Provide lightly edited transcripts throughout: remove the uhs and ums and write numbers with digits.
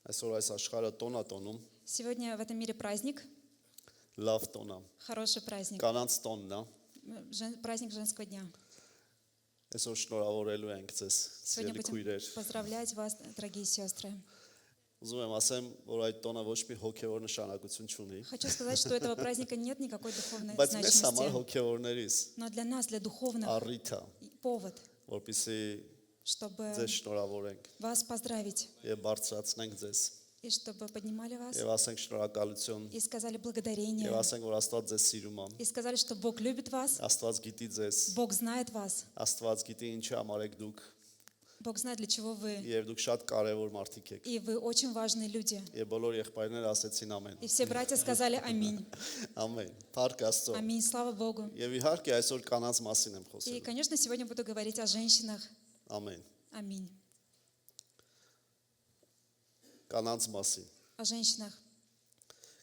Այսօր այս աշխարհը տոն է տոնում, Сегодня в этом мире праздник, լավ տոն է։ хороший праздник, Կանանց տոնն է։ праздник женского дня. Այսօր շնորհավորելու ենք ձեզ, Сегодня սիրելի будем քույրեր։ поздравлять вас, дорогие сестры. Ուզում եմ ասեմ, որ այդ տոնը ոչ մի հոգևոր նշանակություն չունի, Хочу сказать, что у этого праздника нет никакой духовной բայց մեզ համար значимости. հոգևորներից Но для нас, для духовных, առիթ է, повод, որպեսզի чтобы ձեզ շնորհավորենք вас поздравить. եւ բարձրացնենք ձեզ И чтобы поднимали вас. եւ ասենք շնորհակալություն И сказали благодарение. եւ ասենք, որ Աստված ձեզ սիրում է։ И сказали, что Бог любит вас. Աստված գիտի ձեզ, Бог знает вас. Աստված գիտի ինչ համար եք դուք Бог знает, для чего вы. եւ դուք շատ կարեւոր մարդիկ եք։ И вы очень важные люди. Եվ բոլոր եղբայրները ասեցին ամեն։ И все братья сказали аминь. Ամեն։ Փառք Աստծո։ Аминь. Слава Богу. Եվ իհարկե այսօր կանանց մասին եմ И, խոսելու։ конечно, сегодня буду говорить о женщинах. Ամեն։ Аминь. Կանանց մասին։ О женщинах.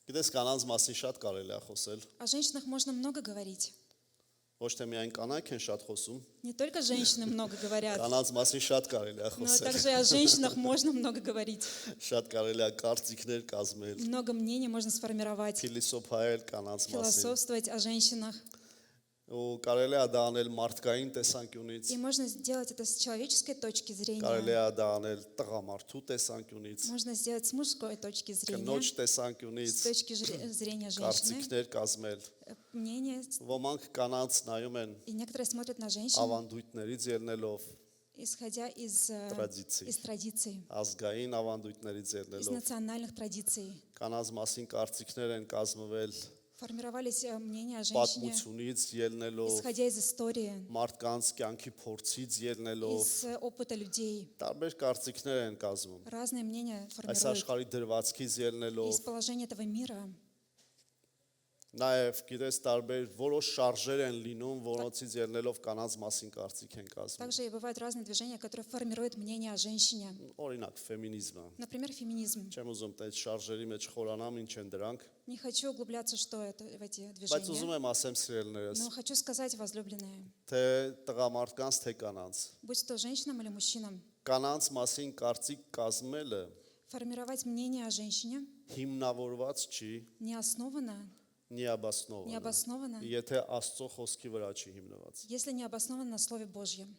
Գիտես, կանանց մասին շատ կարելի է խոսել։ О женщинах можно много говорить. Ոչ թե միայն կանայք են շատ խոսում, Не только женщины много говорят, կանանց մասին շատ կարելի է но խոսել։ также и о женщинах можно много говорить. Շատ կարելի է կարծիքներ կազմել, Много мнений можно сформировать, փիլիսոփայել կանանց մասին։ философствовать о женщинах. Ու կարելի է դա անել մարդկային տեսանկյունից, И можно сделать это с человеческой точки կարելի зрения. է դա անել տղամարդու տեսանկյունից, Можно сделать с мужской точки зрения, կնոջ տեսանկյունից, с точки зрения женщины. կարծիքներ կազմել։ Мнение. Ոմանք կանանց նայում են И некоторые смотрят на женщин, ավանդույթներից ելնելով, исходя из Традиций. традиций, ազգային ավանդույթներից из ելնելով, национальных традиций. կանանց մասին կարծիքներ են կազմվել, Формировались мнения о женщине, պատմությունից ելնելով, исходя из истории, մարդկանց կյանքի փորձից ելնելով, из опыта людей. տարբեր կարծիքներ են կազմում։ Разные мнения Այս формируют. աշխարհի դրվածքից ելնելով, Из положения этого мира. նաև գիտես տարբեր որոշ շարժեր են լինում, որոնցից ելնելով կանանց մասին կարծիք են կազմում։ Также и бывают разные движения, которые формируют мнение о женщине. Օրինակ ֆեմինիզմը։ Например, феминизм. Չեմ ուզում այդ շարժերի մեջ խորանամ, ինչ են дրանք, Не хочу углубляться, что это в эти բայց ուզում движения. եմ ասեմ սիրելիներս, Но хочу сказать, возлюбленные, թե տղամարդկանց, թե կանանց, будь то женщинам или мужчинам, կանանց մասին կարծիք կազմելը формировать мнение о женщине հիմնավորված չի, необоснованно, необоснованно, եթե Աստծո խոսքի վրա չի հիմնված։ если не обосновано на Слове Божьем.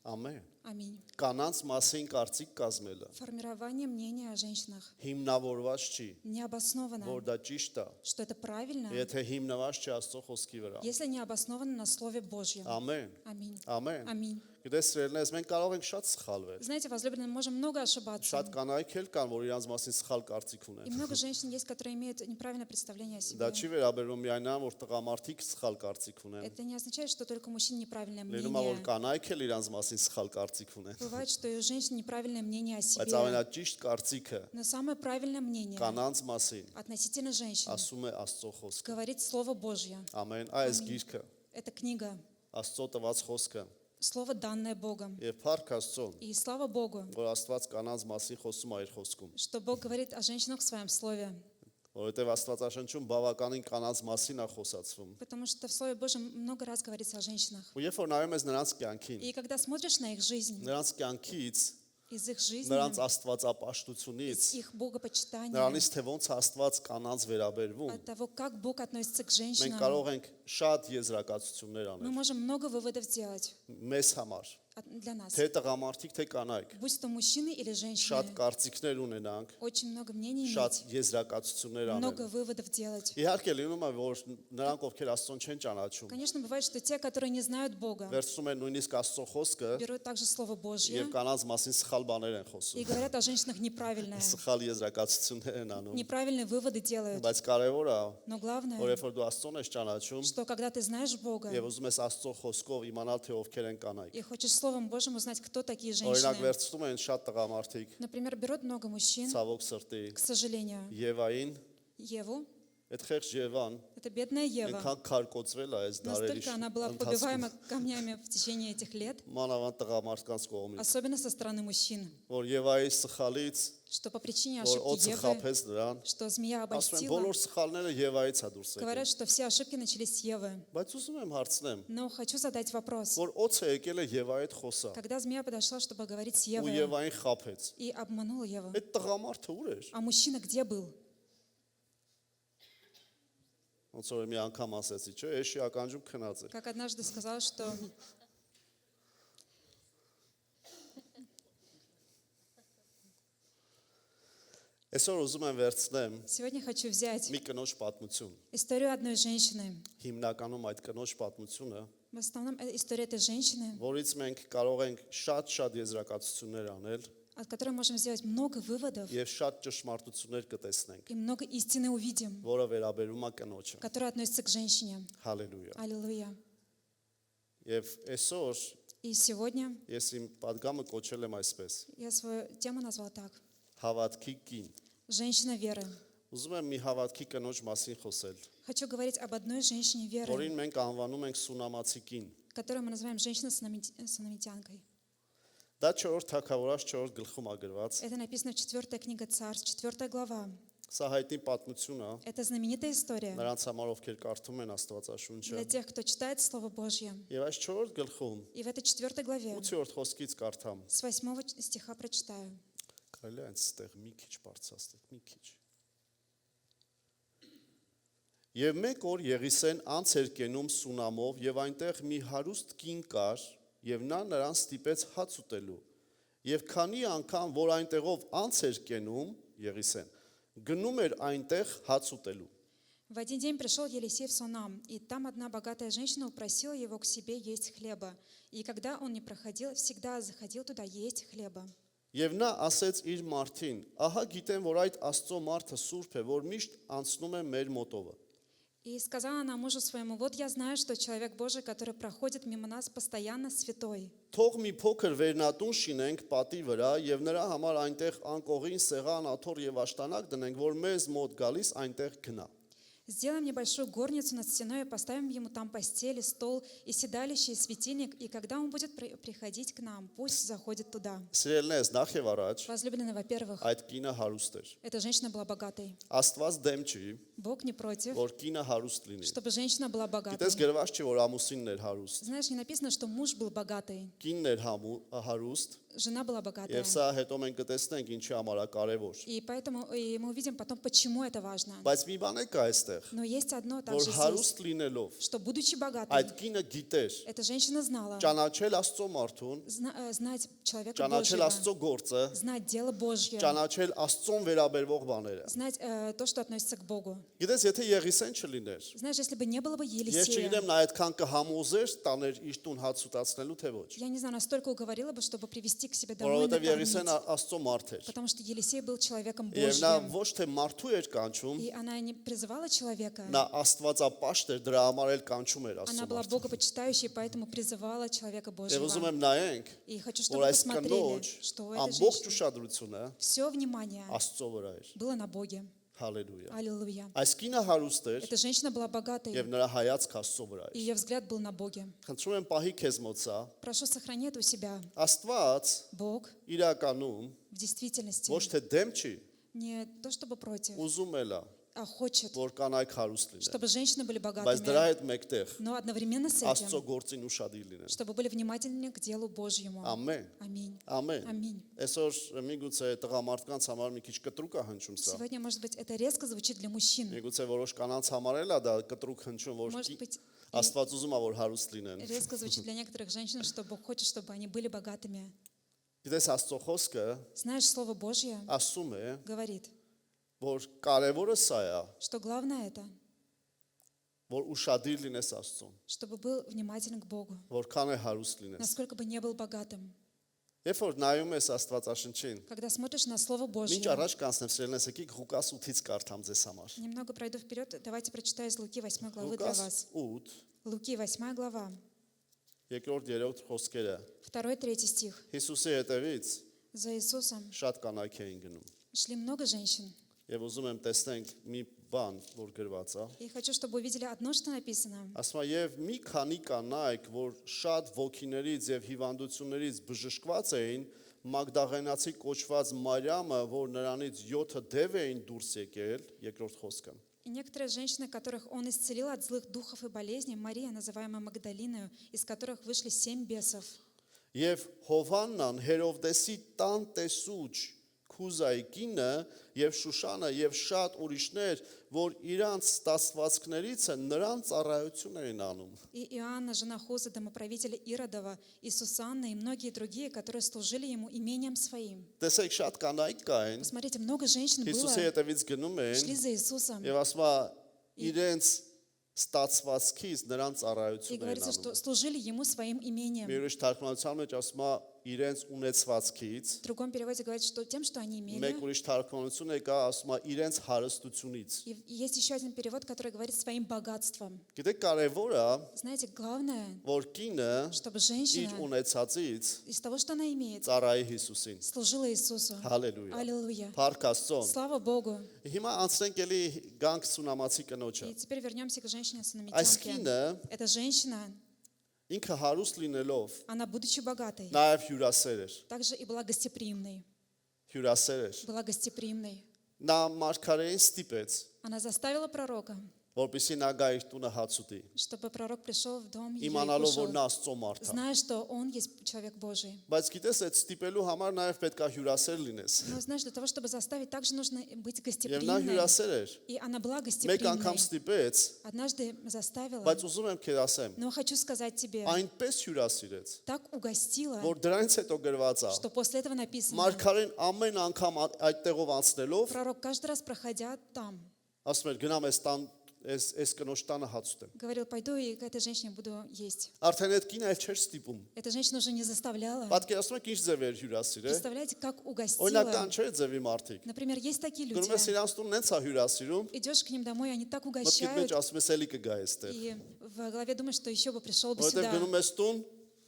Ամեն։ Аминь. Կանանց մասին կարծիք կազմելը Формирование мнения о женщинах հիմնավորված չի, необоснованно, որ դա ճիշտ է, что это правильно, եթե հիմնված չի Աստծո խոսքի վրա։ если не обосновано на Слове Божьем. Ամեն։ Аминь. Ամեն։ Аминь. Գիտես, սիրելիներս, մենք կարող ենք շատ սխալվել։ Знаете, возлюбленные, мы можем много ошибаться. Շատ կանայք էլ կան, որ իրանց մասին սխալ կարծիք И ունեն։ много женщин есть, которые имеют неправильное представление о Դա себе. չի վերաբերվում միայն նրան, որ տղամարդիկ սխալ կարծիք ունեն։ Это не означает, что только у мужчин неправильное Լինում է, որ мнение. կանայք էլ иրանց մասին սխալ կարծիք ունեն։ Бывает, что и у женщин неправильное мнение о Բայց себе. ամենաճիշտ կարծիքը Но самое правильное мнение կանանց մասին относительно женщин ասում է Աստծո խոսքը։ говорит Слово Божье. Ամեն, այս գիրքը, Это книга, Աստծո տված խոսքը։ Слово, данное Богом. Եվ փառք Աստծո, И слава Богу, որ Աստված կանանց մասին խոսում է իր խոսքում։ что Бог говорит о женщинах в своем Слове. Որովհետև Աստվածաշնչում բավականին կանանց մասին է խոսացվում։ Потому что в Слове Божьем много раз говорится о женщинах. Ու երբ որ նայում ես նրանց կյանքին, И когда смотришь на их жизнь, նրանց կյանքից, из их жизни, նրանց աստվածապաշտությունից, из их богопочитания, նրանից թե ոնց է Աստված կանանց վերաբերվում, от того, как Бог относится к մենք женщинам, կարող ենք շատ եզրակացություններ мы անել можем много выводов сделать մեզ համար, для нас. թե տղամարդիկ, թե կանայք, Будь то мужчины или շատ женщины, կարծիքներ ունենանք, очень много мнений շատ иметь, եզրակացություններ много անել։ выводов делать. Իհարկե լինում է, որ նրանք ովքեր Աստծուն չեն ճանաչում, Конечно, бывает, что те, которые не знают Бога, վերցնում են նույնիսկ Աստծո խոսքը берут также Слово Божье եւ կանանց մասին սխալ բաներ են խոսում, и говорят о женщинах неправильное, սխալ եզրակացություններ են անում, неправильные выводы делают. բայց կարևոր է, Но главное, որ երբ որ дու Աստծուն ես ճանաչում что когда ты знаешь Бога եւ ուզում ես Աստծո խոսքով իմանալ թե ովքեր են կանայք։ и хочешь Словом Божьим узнать, кто такие Օրինակ женщины. վերցնում են շատ տղամարդիկ, Например, берут много мужчин, ցավոք սրտի, к сожалению, Եվային Еву, Այդ խեղճ Եվան эта бедная Ева, այնքան քարկոծվել է այս դարերի настолько она была ընթացքում, побиваема камнями в течение этих лет, մանավանդ տղամարդկանց կողմից, особенно со стороны мужчин, որ Եվայի սխալից, что по причине որ ошибки օծը Евы, խափեց նրան, что змея ասում են обольстила, բոլոր սխալները Եվայից է դուրս եկել։ говорят, что все ошибки начались с Евы. Բայց ուզում եմ հարցնեմ, Но хочу задать вопрос. որ օծը եկել է Եվայի հետ խոսա Когда змея подошла, чтобы говорить с ու Евой Եվային խափեց, и обманула Еву, այդ տղամարդը ուր էր։ а мужчина где был? Ոնց որ մի անգամ ասեցի, չէ, էշի ականջում քնած էր։ Как однажды сказала, что Այսօր ուզում եմ վերցնեմ сегодня хочу взять մի կնոջ պատմություն։ историю одной женщины. Հիմնականում այդ կնոջ պատմությունը, В основном история этой женщины, որից մենք կարող ենք շատ եզրակացություններ անել от которой можем сделать много выводов եւ շատ ճշմարտություններ կտեսնենք, и много истины увидим, որը վերաբերում է կնոջը։ которые относятся к женщине. Հալելույա։ Аллилуйя. Եվ այսօր И сегодня ես իմ падգամը կոչել եմ այսպես. я свою тему назвала так. Հավատքի կին։ Женщина веры. Ուզում եմ մի հավատքի կնոջ մասին խոսել, Хочу говорить об одной женщине веры, որին մենք անվանում ենք Սունամացի կին։ которую мы называем женщина-санамитянкой. Դա 4 Թագավորաց 4 գլխում է գրված։ Это написано в 4 книга Царств, 4 глава. Սա հայտնի պատմություն է Это знаменитая история նրանց համար, ովքեր կարդում են Աստվածաշունչը։ для тех, кто читает Слово Божье. Եվ այս 4 գլխում И в этой 4 главе 8-րդ խոսքից կարդամ։ с 8 стиха прочитаю. Կարելի է այնտեղ մի քիչ բարձրացնել, մի քիչ։ Եվ մեկ օր Եղիսեն անց էր կենում Սունամով եւ այնտեղ մի հարուստ կին կար եւ նա նրան ստիպեց հաց ուտելու։ Եվ քանի անգամ որ այնտեղով անց էր կենում Եղիսեն, գնում էր այնտեղ հաց ուտելու։ В один день пришел Елисей в Сунам, и там одна богатая женщина упросила его к себе есть хлеба. И когда он не проходил, всегда заходил туда есть хлеба. Եվ նա ասեց իր մարդին. Ահա գիտեմ, որ այդ Աստծո մարդը սուրբ է, որ միշտ անցնում է մեր մոտովը։ И сказала она мужу своему: вот я знаю, что человек Божий, который проходит мимо нас, постоянно святой. Թող մի փոքր վերնատուն շինենք պատի վրա եւ նրա համար այնտեղ անկողին սեղան, աթոռ եւ աշտանակ դնենք, որ մեզ մոտ գալիս այնտեղ գնա։ Сделаем небольшую горницу над стеной и поставим ему там постель, стол и седалище, и светильник, и когда он будет приходить к нам, пусть заходит туда. Սիրելիներս, նախ եւ առաջ Возлюбленный, во-первых, այդ կինը հարուստ էր։ эта женщина была богатой. Աստված դեմ չի, Бог не против, որ կինը հարուստ լինի։ чтобы женщина была богатой. Գիտես գրված չի, որ ամուսինն էր հարուստ։ Знаешь, не написано, что муж был богатый, Կինն էր հարուստ, жена была богатая. եւ սա հետո մենք կտեսնենք ինչի համար է կարեւոր։ И поэтому мы увидим потом, почему это важно. Բայց մի բան է կա այստեղ, Но есть одно որ также здесь, հարուստ լինելով что будучи богатой, այդ կինը գիտեր эта женщина знала ճանաչել Աստծո մարդուն, знать человека ճանաչել Божьего, Աստծո գործը, знать дело Божье, ճանաչել Աստծոն վերաբերվող բաները։ знать то, что относится к Богу. Գիտես, եթե Եղիսեն չլիներ, Знаешь, если бы не было бы ես Елисея, չգիտեմ նա այդքան կհամոզեր տաներ իր տուն հաց ուտացնելու թե ոչ։ я не знаю, настолько уговорила бы, чтобы привести к себе домой Որովհետև Եղիսեն накормить. Աստծո մարդ էր։ Потому что Елисей был человеком Եվ նա Божьим. ոչ թե մարդու էր կանչում, И она не призывала человека, նա Աստվածապաշտ էր, дրա համար էլ կանչում էր она Աստծո была մարդ։ богопочитающей, поэтому призывала человека Եվ Божьего. ուզում եմ նայենք, И хочу, որ чтобы այս посмотрели, կնոջ что у этой ամբողջ женщины ուշադրությունը все внимание Աստծո вրա էր։ было на Боге. Հալելույա։ Аллилуйя. Այս կինը հարուստ էր Эта женщина была богатой, եւ նրա հայացքը Աստծո վրա и էր։ ее взгляд был на Боге. Խնդրում եմ պահի քեզ մոտ սա։ Прошу, сохрани это у себя. Աստված Бог իրականում в действительности ոչ թե դեմ չի, не то чтобы против, ուզում էլ է, а хочет, որ կանայք հարուստ լինեն։ чтобы женщины были Բայց դրա богатыми, հետ մեկտեղ но одновременно с Աստծո этим, գործին ուշադիր լինեն։ чтобы были внимательны к делу Божьему. Ամեն։ Аминь. Ամեն։ Ամին։ Այսօր միգուցե տղամարդկանց համար մի քիչ կտրուկ է հնչում սա։ Сегодня, может быть, это резко звучит для мужчин. Միգուցե որոշ կանանց համար էլ է դա կտրուկ հնչում, որ Может быть, Աստված ուզում է որ հարուստ լինեն։ резко звучит для некоторых женщин, что Бог хочет, чтобы они были богатыми. Գիտես Աստծո խոսքը Знаешь, Слово Божье ասում է, говорит, որ կարևորը սա է, что главное это, որ ուշադիր լինես Աստծուն, чтобы был внимателен к Богу, որքան է հարուստ լինես։ насколько бы не был богатым. Երբ որ նայում ես Աստվածաշնչին, Когда смотришь на Слово ինչ Божье, առաջ կանցնեմ սիրելիներս, եկեք Ղուկաս 8-ից կարդամ ձեզ համար։ немного пройду вперед, давайте прочитаю из Луки 8 главы для Ղուկաս вас. 8, Луки 8 глава, երկրորդ երրորդ խոսքերը։ 2-3 стих. Հիսուսի հետևից За Иисусом շատ կանայք էին գնում։ шли много женщин. Եվ ուզում եմ տեսնենք մի բան, որ գրված է։ И хочу, чтобы увидели одно, что написано. Ասում է եւ մի քանի կանայք, որ շատ ոգիներից եւ հիվանդություններից բժշկված էին, Մագդաղենացի կոչված Մարիամը, որ նրանից 7 դև էին դուրս եկել, երկրորդ խոսքը։ И некоторые женщины, которых он исцелил от злых духов и болезней, Мария, называемая Магдалиною, из которых вышли 7 бесов. Եվ Հովաննան Հերովդեսի տան տեսուչ Քուզայի կինը եւ Շուշանը եւ շատ ուրիշներ, որ իրանց ստացվածքներից են նրան ծառայություն էին անում։ И Иоанна, жена Хузы, домоправителя Иродова, и Сусанна, и многие другие, которые служили ему имением своим. Տեսեք շատ կանայք կային, Посмотрите, много женщин было, Հիսուսի հետևից գնում шли էին за Иисусом. եւ ասում է իրենց ստացվածքից նրան И ծառայություն էին говорится, անում։ что служили ему своим Մի имением. ուրիշ թարգմանության մեջ ասում է իրենց ունեցվածքից, В другом переводе говорится, что тем, что они մեկ имели. ուրիշ թարգմանություն է կա ասում է իրենց հարստությունից։ И есть еще один перевод, который говорит своим богатством. Գիտեք կարևոր է, Знаете, главное, որ կինը чтобы իր женщина ունեցածից из того, что она имеет, ծառայի Հիսուսին։ служила Иисусу. Հալելույա։ Аллилуйя. Փառք Աստծուն։ Слава Богу. Հիմա անցնենք էլի գանք Սունամացի կնոջը։ И теперь вернемся к женщине Այս Сунамитянке. կինը Эта женщина, ինքը հարուստ լինելով она, будучи богатой, նաև հյուրասեր էր։ также и была гостеприимной. Հյուրասեր էր։ Была гостеприимной. Նա մարգարեին ստիպեց, Она заставила пророка, որպեսզի նա գա իր տունը հաց ուտի, чтобы prorok пришел в дом ее и իմանալով որ кушал, նա Աստծո մարդ է։ зная, что он есть человек Божий. Բայց գիտես, այդ ստիպելու համար նաև պետք է հյուրասեր լինես։ Но знаешь, для того, чтобы заставить, также нужно быть Եվ նա гостеприимной. հյուրասեր էր։ И она была Մեկ անգամ гостеприимной. ստիպեց, Однажды заставила, բայց ուզում եմ քեզ ասեմ, но хочу сказать тебе, այնպես հյուրասիրեց, так угостила, որ դրանից հետո գրված է։ что после этого написано, Մարգարեն ամեն անգամ այդտեղով անցնելով пророк каждый раз, проходя там, ասում էր գնամ այս տան այս կնոջ տանը հաց ուտեմ։ говорил, пойду и к этой женщине буду есть. Արդեն այդ կինը այլ չէր ստիպում։ Эта женщина уже не заставляла. Պատկերացնում եք ինչ ձև էր հյուրասիրը։ Представляете, как угостила. Օրինական չէ ձևի մարդիկ։ Например, есть такие Գնում люди. ես իրանց տուն նենց է հյուրասիրում, Идешь к ним домой, они так մտքիդ угощают, մեջ ասում ես էլի կգա այստեղ։ и в голове думаешь, что еще бы пришел бы Որովհետև сюда. գնում ես տուն,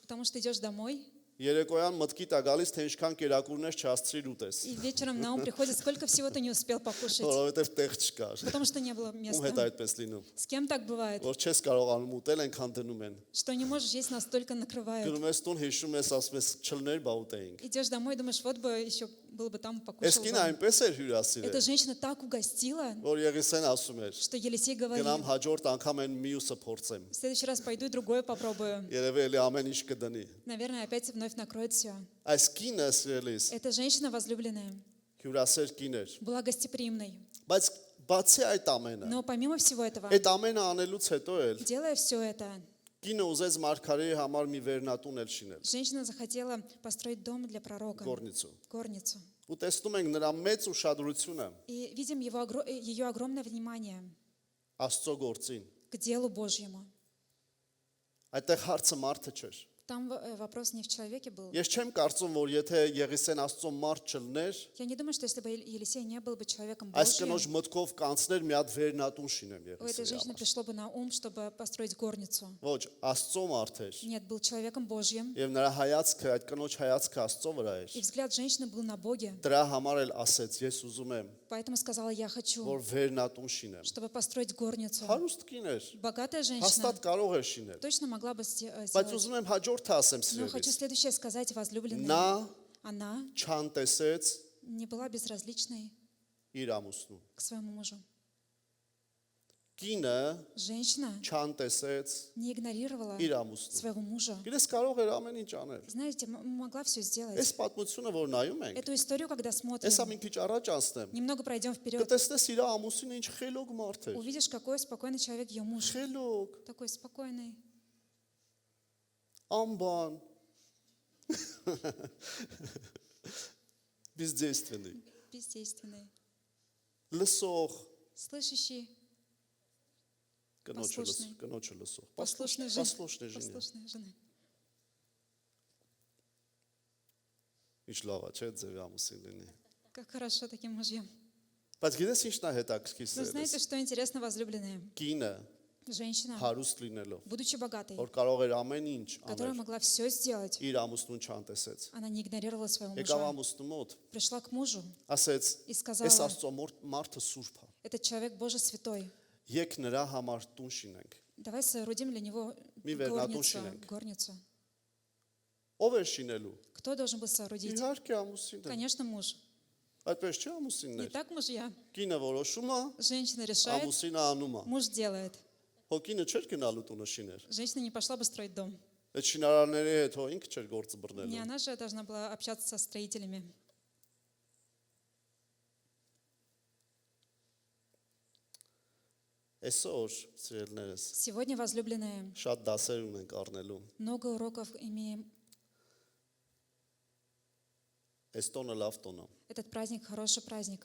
Потому что идешь домой, երեկոյան մտքիդ է գալիս, թե ինչքան կերակուրներ չհասցրիր ուտես։ и вечером на ум приходит, сколько всего ты не успел покушать. Որովհետև տեղ չկար։ Потому что не было Ում հետ места. այդպես լինում։ С кем так бывает? Որ չես կարողանում ուտել, այնքան դնում են։ Что не можешь есть, настолько накрывают. Գնում ես տուն, հիշում ես, ասում ես չլներ, բա ուտեինք։ Идешь домой, думаешь, вот бы еще был бы там Այս покушал. կինը бы. այնպես էր հյուրասիրել, Эта женщина так угостила, որ Եղիսեն ասում էր. что Елисей говорил, Գնամ հաջորդ անգամ այն մյուսը փորձեմ։ в следующий раз пойду и другое попробую. Երևի էլի ամեն ինչ կդնի։ Наверное, опять вновь накроет все. Այս կինը սիրելիս Эта женщина возлюбленная հյուրասեր կին էր։ была гостеприимной. Բայց բացի այդ ամենը, Но помимо всего этого, այդ ամենը անելուց հետո էլ делая все это, կինը ուզեց մարգարեի համար մի վերնատուն էլ շինել, женщина захотела построить дом для пророка, Գորնիցու։ горницу. Ու տեսնում ենք նրա մեծ ուշադրությունը И видим ее огромное внимание Աստծո գործին։ к делу Божьему. Այդտեղ հարցը մարդը չէր։ Там вопрос не в человеке был. Ես չեմ կարծում, որ եթե Եղիսեն Աստծո մարդ չլներ, Я не думаю, что если бы Елисей не был бы человеком այս կնոջ Божьим, մտքով կանցներ մի հատ վերնատուն շինեմ у этой Եղիսեի женщины համար։ пришло бы на ум, чтобы построить горницу. Ոչ, Աստծո մարդ էր։ Нет, был человеком Божьим, Եվ նրա հայացքը, այդ կնոջ հայացքը Աստծո վրա էր։ и взгляд женщины был на Боге. Դրա համար էլ ասեց, ես ուզում եմ, Поэтому сказала, я хочу, որ վերնատուն շինեմ։ чтобы построить горницу. Հարուստ կին էր, Богатая женщина հաստատ կարող էր շինել։ точно могла бы Բայց сделать. ուզում եմ հաջորդը ասեմ Но хочу սիրելիս։ следующее сказать, возлюбленная. Նա Она չանտեսեց не была безразличной իր ամուսնուն։ к своему мужу. Կինը Женщина չանտեսեց не игнорировала իր ամուսնուն։ своего мужа. Գիտես կարող էր ամեն ինչ անել։ Знаете, могла все сделать. Այս պատմությունը որ նայում ենք, Эту историю, когда смотрим, հեսա մի քիչ առաջ անցնեմ։ немного пройдем вперед, Կտեսնես իր ամուսինը ինչ խելոք մարդ էր։ увидишь, какой спокойный человек ее муж. Խելոք, Такой спокойный, անբան։ Бездейственный, бездейственный, լսող, слышащий, կնոջը լսող, послушный послушный жене։ послушной жены. Ինչ լավ է, չէ՞ ձեւի ամուսին լինի։ Как хорошо таким мужьям. Բայց գիտես ինչն է հետաքրքիր Но знаете, սիրելիս։ что интересно, возлюбленные? Կինը женщина, հարուստ լինելով, будучи богатой, որ կարող էր ամեն ինչ которая անել, могла все сделать, իր ամուսնուն չանտեսեց։ она не игнорировала своего Եկավ мужа, ամուսնու մոտ, пришла к мужу ասեց. и Այս сказала, Աստծո մարդը սուրբ է։ этот человек Боже святой, Եկ նրա համար տուն շինենք։ давай соорудим для него Մի վերնատուն горницу. շինենք։ горницу. Ով էր շինելու։ Кто должен был соорудить? Իհարկե ամուսինը։ Конечно, муж. Այդպես չէ Не ամուսիններ։ так мужья. Կինը որոշում է, Женщина решает, ամուսինը անում է։ муж делает. Հոգինը չէր գնալու տունը շիներ։ Женщина не пошла бы строить дом. Այդ շինարարների հետ հո ինքը չէր գործը Не բռնելու։ она же должна была общаться со строителями. Այսօր, սիրելիներս, Сегодня, возлюбленные, շատ դասեր ունենք առնելու։ много уроков имеем. Այս տոնը լավ տոն է։ Этот праздник хороший праздник.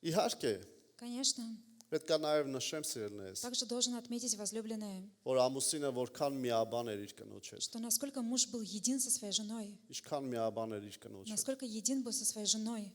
Իհարկե, Конечно. պետք է նաև նշեմ սիրելիներս, Также должен отметить, возлюбленные, որ ամուսինը որքան միաբան էր իր կնոջ հետ, что насколько муж был един со своей женой, ինչքան միաբան էր իր կնոջ հետ։ насколько един был со своей женой.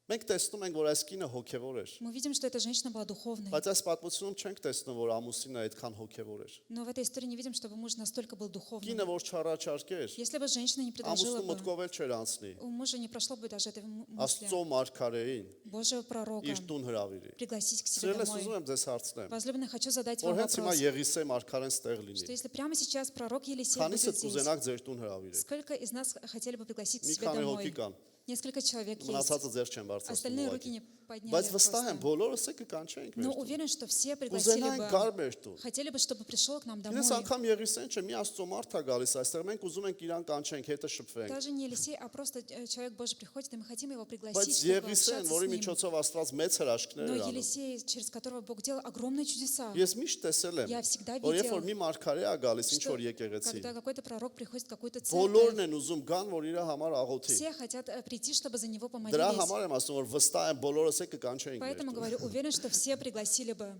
Մենք տեսնում ենք, որ այս կինը հոգևոր էր, Мы видим, что эта женщина была духовной. բայց այս պատմությունում չենք տեսնում, որ ամուսինը այդքան հոգևոր էր։ Но в этой истории не видим, чтобы муж настолько был духовным. Կինը որ չառաջարկեր, Если бы женщина не предложила ամուսնու бы, մտքով էլ չէր անցնի։ у мужа не прошло бы даже этой мысли. Աստծո մարգարեին Божьего пророка իր տուն հրավիրի։ пригласить к себе Սիրելիս, домой. ուզում եմ ձեզ հարցնեմ, Возлюбленный, хочу задать вам որ հենց հիմա вопрос, Եղիսե մարգարեն ստեղ что լինի։ если прямо сейчас пророк Елисей Քանիսը будет здесь, կուզենաք ձեր տուն հրավիրեք։ сколько из нас хотели бы пригласить к Մի себе քանի հոգի домой? կան, Несколько человек есть. մնացածը ձեր չեն բարձրացնում Остальные руки ուղղակի։ не подняли Բայց վստահ եմ, просто. բոլորս եք կանչենք մեր Но տուն։ уверен, что все пригласили Կուզենանք գար бы, մեր տուն։ хотели бы, чтобы пришел к нам домой. Ինձ անգամ Եղիսեն չէ, մի Աստծո մարդ է գալիս այստեղ, մենք ուզում ենք իրան կանչենք, հետը շփվենք։ Даже не Елисей, а просто человек Божий приходит, и мы хотим его Բայց пригласить, чтобы Եղիսեն, общаться որի с ним. միջոցով Աստված մեծ հրաշքներ Но էր անում։ Елисей, через которого Бог делал огромные чудеса, Ես միշտ տեսել Я եմ, всегда որ երբ видел, որ մի մարգարե է գալիս ինչ что որ եկեղեցի, когда какой-то пророк приходит в какую-то բոլորն церковь, են уզում գան, որ իր համար աղոթի։ все хотят прийти, чтобы за него Դրա помолились. համար եմ ասում, որ վստահ եմ բոլորս եք կանչեինք մեր Поэтому տուն։ говорю, уверен, что все пригласили бы.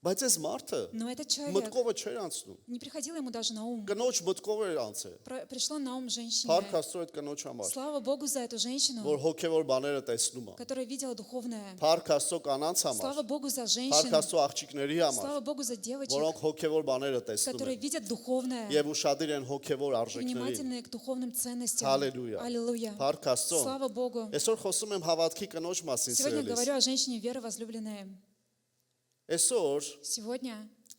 Բայց այս մարդը Но этот человек, մտկովը չէր անցնում։ не приходило ему даже на ум. Կնոջ մտկով էր անցել։ Пришло на ум женщине. Փառք Աստծո այդ կնոջ համար, Слава Богу за эту женщину, որ հոգևոր բաները տեսնում է։ которая видела духовное. Փառք Աստծո կանանց համար, Слава Богу за Փառք женщин, Աստծո աղջիկների համար, слава Богу за девочек, որոնք հոգևոր բաները տեսնում которые են видят духовное, եւ ուշադիր են հոգևոր и արժեքներին։ внимательны к духовным ценностям. Аллилуйя. Аллилуйя. Փառք Աստծո։ Слава Богу. Այսօր խոսում եմ հավատքի կնոջ մասին Сегодня սիրելիս։ говорю о женщине веры, возлюбленная. Այսօր Сегодня,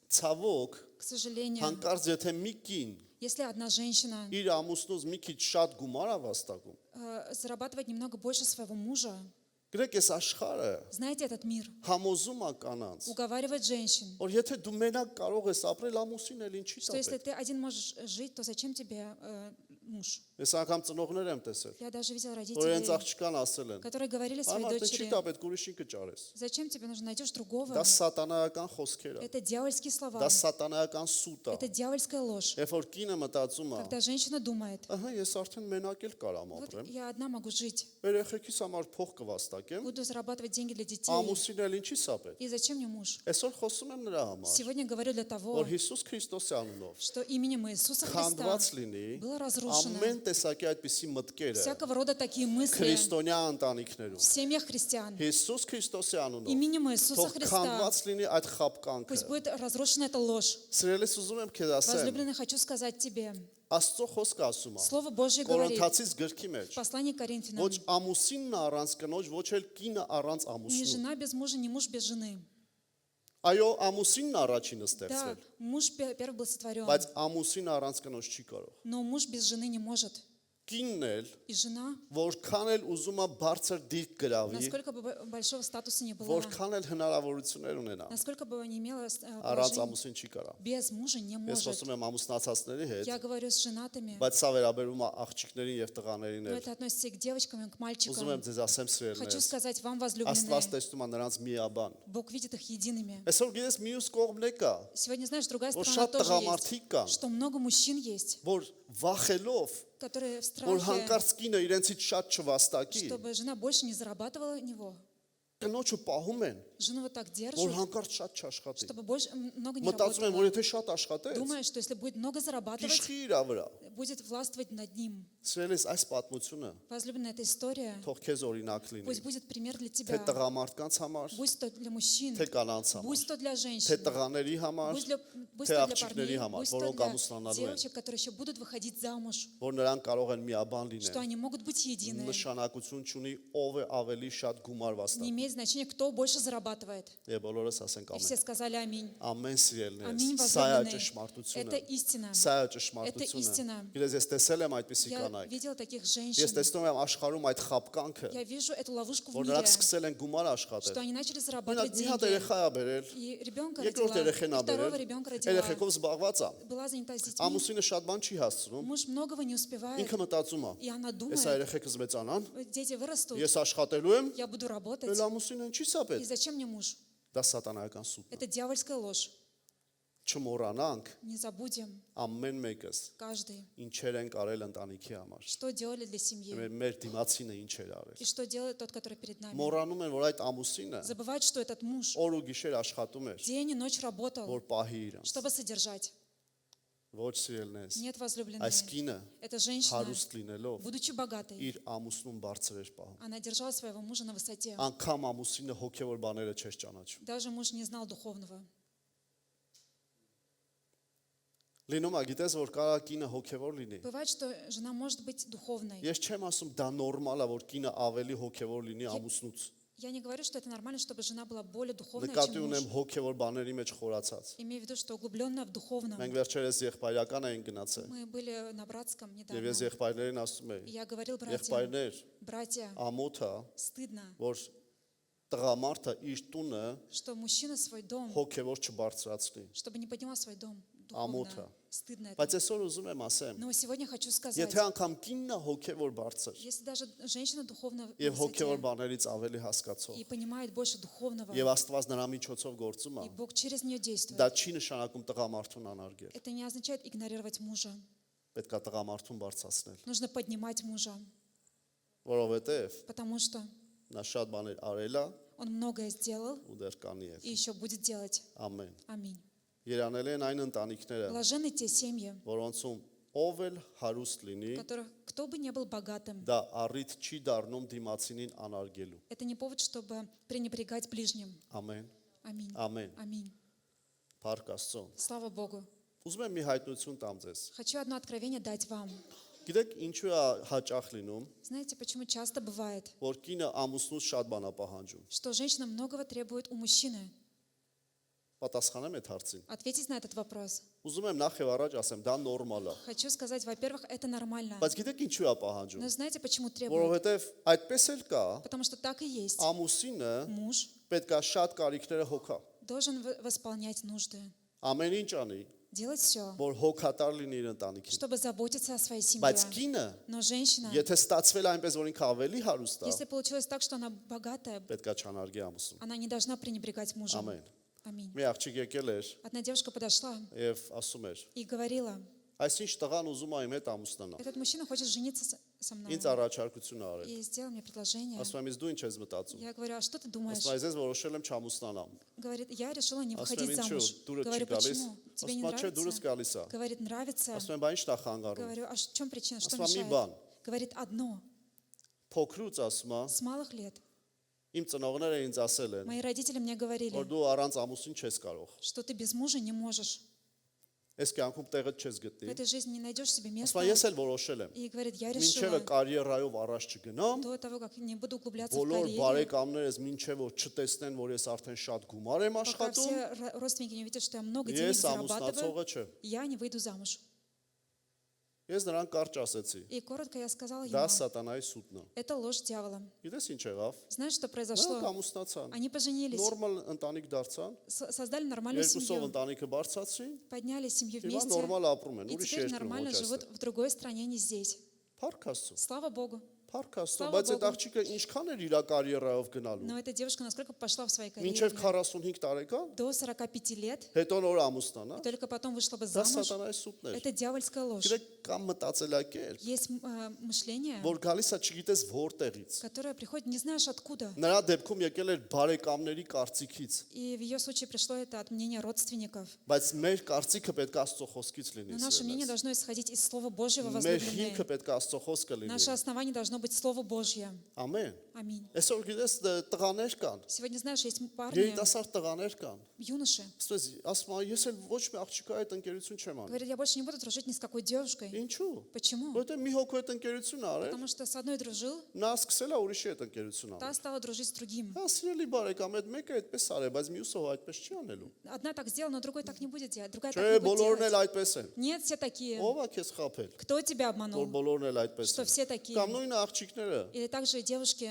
ցավոք к сожалению, հանկարծ եթե մի կին если одна женщина իր ամուսնուց մի քիչ շատ գումար է վաստակում, зарабатывает немного больше своего мужа, գրեք այս աշխարհը знаете, этот мир համոզում է կանանց, уговаривает женщин, որ եթե դու մենակ կարող ես ապրել ամուսին էլ ինչի՞ что если տապ։ ты один можешь жить, то зачем тебе муж? Ես անգամ ծնողներ եմ տեսել, Я даже видел որ հենց родителей, աղջկան ասել են. которые говорили Այ своей մարդը չի дочери, տապ, այդ ուրիշին կճարես։ зачем тебе нужно, найдешь другого? Դա սատանայական խոսքեր է։ Это дьявольские слова, Դա սատանայական սուտ է։ это дьявольская ложь. Երբ որ կինը մտածում է, Когда женщина думает, ահա ես արդեն մենակ էլ կարամ вот ապրեմ, я одна могу жить, երեխեքիս համար փող կվաստակեմ, буду зарабатывать деньги для детей, ամուսին էլ ինչի սապ է։ и зачем мне муж? Այսօր խոսում եմ նրա համար, Сегодня говорю для того, որ Հիսուս Քրիստոսի անունով что именем Иисуса Христа քանդված լինի было разрушено ամեն տեսակի այդպիսի մտքերը всякого рода такие мысли քրիստոնյա ընտանիքներում։ в семьях христиан. Հիսուս Քրիստոսի անունով Именем Иисуса թող Христа քանդված լինի այդ խապկանքը։ пусть будет разрушена эта ложь. Սիրելիս ուզում եմ քեզ ասեմ, Возлюбленный, хочу сказать тебе, Աստծո խոսքը ասում է Слово Божье говорит Կորինթացիս գրքի մեջ, в послании к Коринфянам, ոչ ամուսինն առանց կնոջ, ոչ էլ կինը առանց ни ամուսնու։ жена без мужа, ни муж без жены. Այո, ամուսինն առաջինը Да, ստեղծվել, муж первый был сотворен, բայց ամուսինը առանց կնոջ չի կարող։ но муж без жены не может. Կինն էլ, И жена, որքան էլ ուզում է բարձր դիրք գրավի, насколько бы большого статуса не было, որքան էլ հնարավորություններ ունենա, насколько бы не имела առանց положения, ամուսին չի կարող։ без мужа не Ես может. խոսում եմ ամուսնացածների հետ, Я говорю с женатыми, բայց սա վերաբերում է աղջիկներին եւ տղաներին но էլ։ это относится и к девочкам, и к Ուզում мальчикам. եմ ձեզ ասեմ Хочу սիրելիներ, сказать вам, Աստված возлюбленные, տեսնում է նրանց միաբան։ Бог видит их едиными. Այսօր գիտես մյուս կողմն է կա, Сегодня, знаешь, другая որ сторона շատ тоже տղամարդիկ կան, есть, что много мужчин есть, որ վախելով, которые в որ страхе, հանկարծ կինը իրենցից շատ չվաստակի, чтобы жена больше не зарабатывала на него, կնոջը պահում են, Жену вот так որ держат, հանկարծ շատ չաշխատի։ чтобы больше много не Մտածում են, որ работала. եթե շատ աշխատեց, Думая, что если будет много зарабатывать, գիշխի իր վրա։ будет властвовать над ним. Սիրելիս, այս պատմությունը Возлюбленная, эта история թող քեզ օրինակ լինի։ пусть будет пример для Թե тебя. տղամարդկանց համար, Будь то для мужчин, թե կանանց համար, будь то для թե женщин, տղաների համար, будь թե то для աղջիկների парней, համար, будь то որոնք для ամուսնանալու են, девочек, которые еще будут выходить замуж, որ նրանք կարող են միաբան что լինեն։ они могут быть едины. Նշանակություն չունի ով է ավելի շատ գումար Не վաստակում։ имеет значения, кто больше зарабатывает. Եվ բոլորս ասենք И ամեն։ все сказали аминь. Ամեն սիրելիներս, Ամին սա է возлюбленные. ճշմարտությունը։ Это истина. Սա է Это ճշմարտությունը։ истина. Գիտես, ես տեսել եմ այդպիսի Я կանայք։ видел таких Ես женщин. տեսնում եմ աշխարհում այդ խապկանքը, Я вижу эту ловушку в որ мире, նրանք սկսել են գումար աշխատել։ что они начали Մենակ зарабатывать մի հատ деньги. երեխա է բերել, И ребенка երկրորդ родила, երեխան и է второго բերել, ребенка родила. երեխեքով զբաղված է։ Была занята с детьми. Ամուսինը շատ բան չի հասցնում։ Муж многого не успевает. Ինքը մտածում է, И она ես думает, երեխեքս մեծանան, дети вырастут, ես աշխատելու եմ, я буду работать. էլ ամուսինը ինչի՞ սա И պետք։ зачем мне муж? Դա սատանայական սուտն է։ Это дьявольская ложь. Չմոռանանք Не забудем ամեն մեկս каждый, ինչեր են կարել ընտանիքի համար։ что делали для семьи Մեր դիմացինը ինչ էր արել։ и что делает тот, который перед нами. Մոռանում են, որ այդ ամուսինը Забывать, что этот муж օր ու գիշեր աշխատում էր, день и ночь работал, որ պահի իրանց։ чтобы содержать. Ոչ սիրելնես։ Нет, возлюбленные. Այս կինը Эта женщина, հարուստ լինելով будучи богатой, իր ամուսնուն բարձր էր պահում։ она держала своего мужа на высоте. Անկամ ամուսինը հոգևոր բաները չէր ճանաչում։ Даже муж не знал духовного. Լինում է, գիտես, որ կարա կինը հոգևոր լինի։ Բывает, что жена может быть духовной. Ես չեմ ասում դա նորմալ է, որ կինը ավելի հոգևոր լինի ամուսնուց։ Я не говорю, что это нормально, чтобы жена была более духовной, Նկատի чем ունեմ муж. հոգևոր բաների մեջ խորացած։ Имею в виду, что углубленная в духовном. Մենք վերջերս եղբայրական էին գնացել։ Мы были на братском Եվ недавно. ես եղբայրներին ասում И եի, я говорил братьям, եղբայրներ, братья, ամոթ է, стыдно, որ տղամարդը իր տունը что мужчина свой дом, հոգևոր չբարձրացնի։ чтобы не поднимал свой дом Ամոթ духовно. է։ Стыдно это. Բայց այսօր ուզում եմ ասեմ, Но сегодня хочу сказать, եթե անգամ կինն է հոգևոր бարձր если даже женщина духовно на եւ հոգևոր высоте բաներից ավելի հասկացող и понимает больше духовного, եւ Աստված նրա միջոցով գործում է, и Бог через нее действует, դա չի նշանակում տղամարդուն անարգել։ это не означает игнорировать мужа. Պետք է տղամարդուն բարձրացնել, Нужно поднимать мужа, որովհետեւ потому что նա շատ բաներ արել է он многое сделал ու դեռ կանի է։ и еще будет делать. Ամեն։ Аминь. Երանել են այն ընտանիքները, Блаженны те семьи, որոնցում ով էլ հարուստ լինի, в которых кто бы не был богатым, դա առիթ չի դառնում դիմացինին անարգելու։ это не повод, чтобы пренебрегать ближним. Ամեն։ Аминь. Ամեն։ Аминь. Փառք Աստծո։ Слава Богу. Ուզում եմ մի հայտնություն տամ ձեզ։ Хочу одно откровение дать вам. Գիտեք ինչու է հաճախ լինում, Знаете, почему часто бывает, որ կինը ամուսնուց շատ բան է պահանջում։ что женщина многого требует у мужчины? Պատասխանեմ այդ հարցին։ Ответить на этот вопрос. Ուզում եմ նախ եւ առաջ ասեմ, դա նորմալ է։ Хочу сказать, во-первых, это нормально. Բայց գիտեք ինչու է պահանջում։ Но знаете, почему требует? Որովհետեւ այդպես էլ կա, Потому что так и есть. ամուսինը Муж պետք է շատ կարիքները հոգա։ должен восполнять нужды, Ամեն ինչ անի, делать все, որ հոգատար լինի իր ընտանիքին։ чтобы заботиться о своей семье. Բայց կինը, Но женщина, եթե ստացվել է այնպես, որ ինքը ավելի հարուստ է, если получилось так, что она богатая, պետք է չանարգի ամուսին։ она не должна пренебрегать мужем. Ամեն։ Аминь. Մի աղջիկ եկել էր Одна девушка подошла եւ ասում էր. и говорила, Այսինչ տղան ուզում է իմ հետ ամուսնանալ։ этот мужчина хочет жениться со мной. Ինձ առաջարկություն արել։ И сделал мне предложение. Ասում եմ, «Իսկ դու ինչ ես մտածում»։ Я говорю, а что ты думаешь? Ասում եմ, «Ես որոշել եմ չամուսնանամ»։ Говорит, я решила не Ասում выходить եմ, «Ինչու՞, замуж. դուրս Говорю, չի գալիս»։ почему? Тебе не Ասում եմ, «Չէ, դուրս нравится? գալիս է»։ Говорит, нравится. Ասում եմ, «Բա ինչ տա խանգարում»։ Говорю, а в чем причина, что Ասում եմ, «Մի мешает? բան»։ Говорит, одно. Փոքրուց ասում է, С малых лет իմ ծնողները ինձ ասել են, мои родители мне որ говорили, դու առանց ամուսին չես կարող։ что ты без мужа не можешь. Այս կյանքում տեղդ չես В գտնի։ этой жизни не найдешь себе Ասում места. եմ, ես էլ որոշել եմ։ И говорит, я Մինչև решила կարիերայով առաջ չգնամ, до того, как не буду углубляться в բոլոր карьере, բարեկամներս մինչև որ չտեսնեն, որ ես արդեն շատ гумար եմ пока աշխատում, все родственники не увидят, что я много денег ես зарабатываю, ամուսնացողը չեմ։ я не выйду замуж. Ես նրան կարճ ասեցի։ И коротко я сказала Դա ему, սատանայի սուտն է։ это ложь дьявола. Գիտես ինչ եղավ։ Знаешь, что Նրանք произошло? ամուսնացան։ Они поженились, Նորմալ ընտանիք դարձան, создали нормальную երկուսով семью, ընտանիքը բարձրացրին, подняли семью հիմա вместе, նորմալ ապրում են, и ուրիշ теперь երկրում нормально ոչ живут այստեղ։ в другой стране, не здесь. Փառք Աստծո։ Слава Богу. Փառքաստո, Слава բայց այդ Богу. աղջիկը ինչքան էր իր կարիերայով գնալու։ Но эта девушка насколько пошла в своей Մինչև карьере 45 տարեկան, до 45 лет, հետո նոր ամուսնանա։ и только потом вышла бы Դա замуж. սատանայի սուտն էր։ Это дьявольская ложь. Գիտեք, կամ մտածելակերպ, Есть мышление, որ գալիս է չգիտես որտեղից։ которое приходит не знаешь откуда. Նրա դեպքում եկել էր բարեկամների կարծիքից, И в ее случае пришло это от мнения родственников. բայց մեր կարծիքը պետք է Աստծո խոսքից լինի։ Но наше мнение սիրելիս։ должно исходить из Слова Божьего, Մեր возлюбленные. հիմքը պետք է Աստծո խոսքը լինի։ Наше основание должно быть Слово Божье. Ամեն։ Аминь. Այսօր գիտես տղաներ կան, Сегодня, знаешь, есть парни, երիտասարդ տղաներ կան։ юноши, Ասես, ասում եմ, ես էլ ոչ մի աղջիկա այդ ընկերություն չեմ անում։ говорят, я больше не буду дружить ни с какой девушкой. Ինչու՞։ Почему? Որտեղ մի հոգու հետ ընկերություն արել, Потому что с одной дружил, նա սկսել է ուրիշի հետ ընկերություն անել։ та стала дружить с другим. Հա, սիրելի բարեկամ, այդ մեկը այդպես արել, բայց մյուսը հո այդպես չի անելու։ Одна так сделала, но другой так не будет делать. Другая Չէ, так не будет բոլորն էլ делать. այդպես են։ Нет, все такие. Ո՞վ է քեզ խափել, Кто тебя որ обманул? բոլորն էլ այդպես Что են։ все такие. Կամ նույնը աղջիկները, Или также девушки,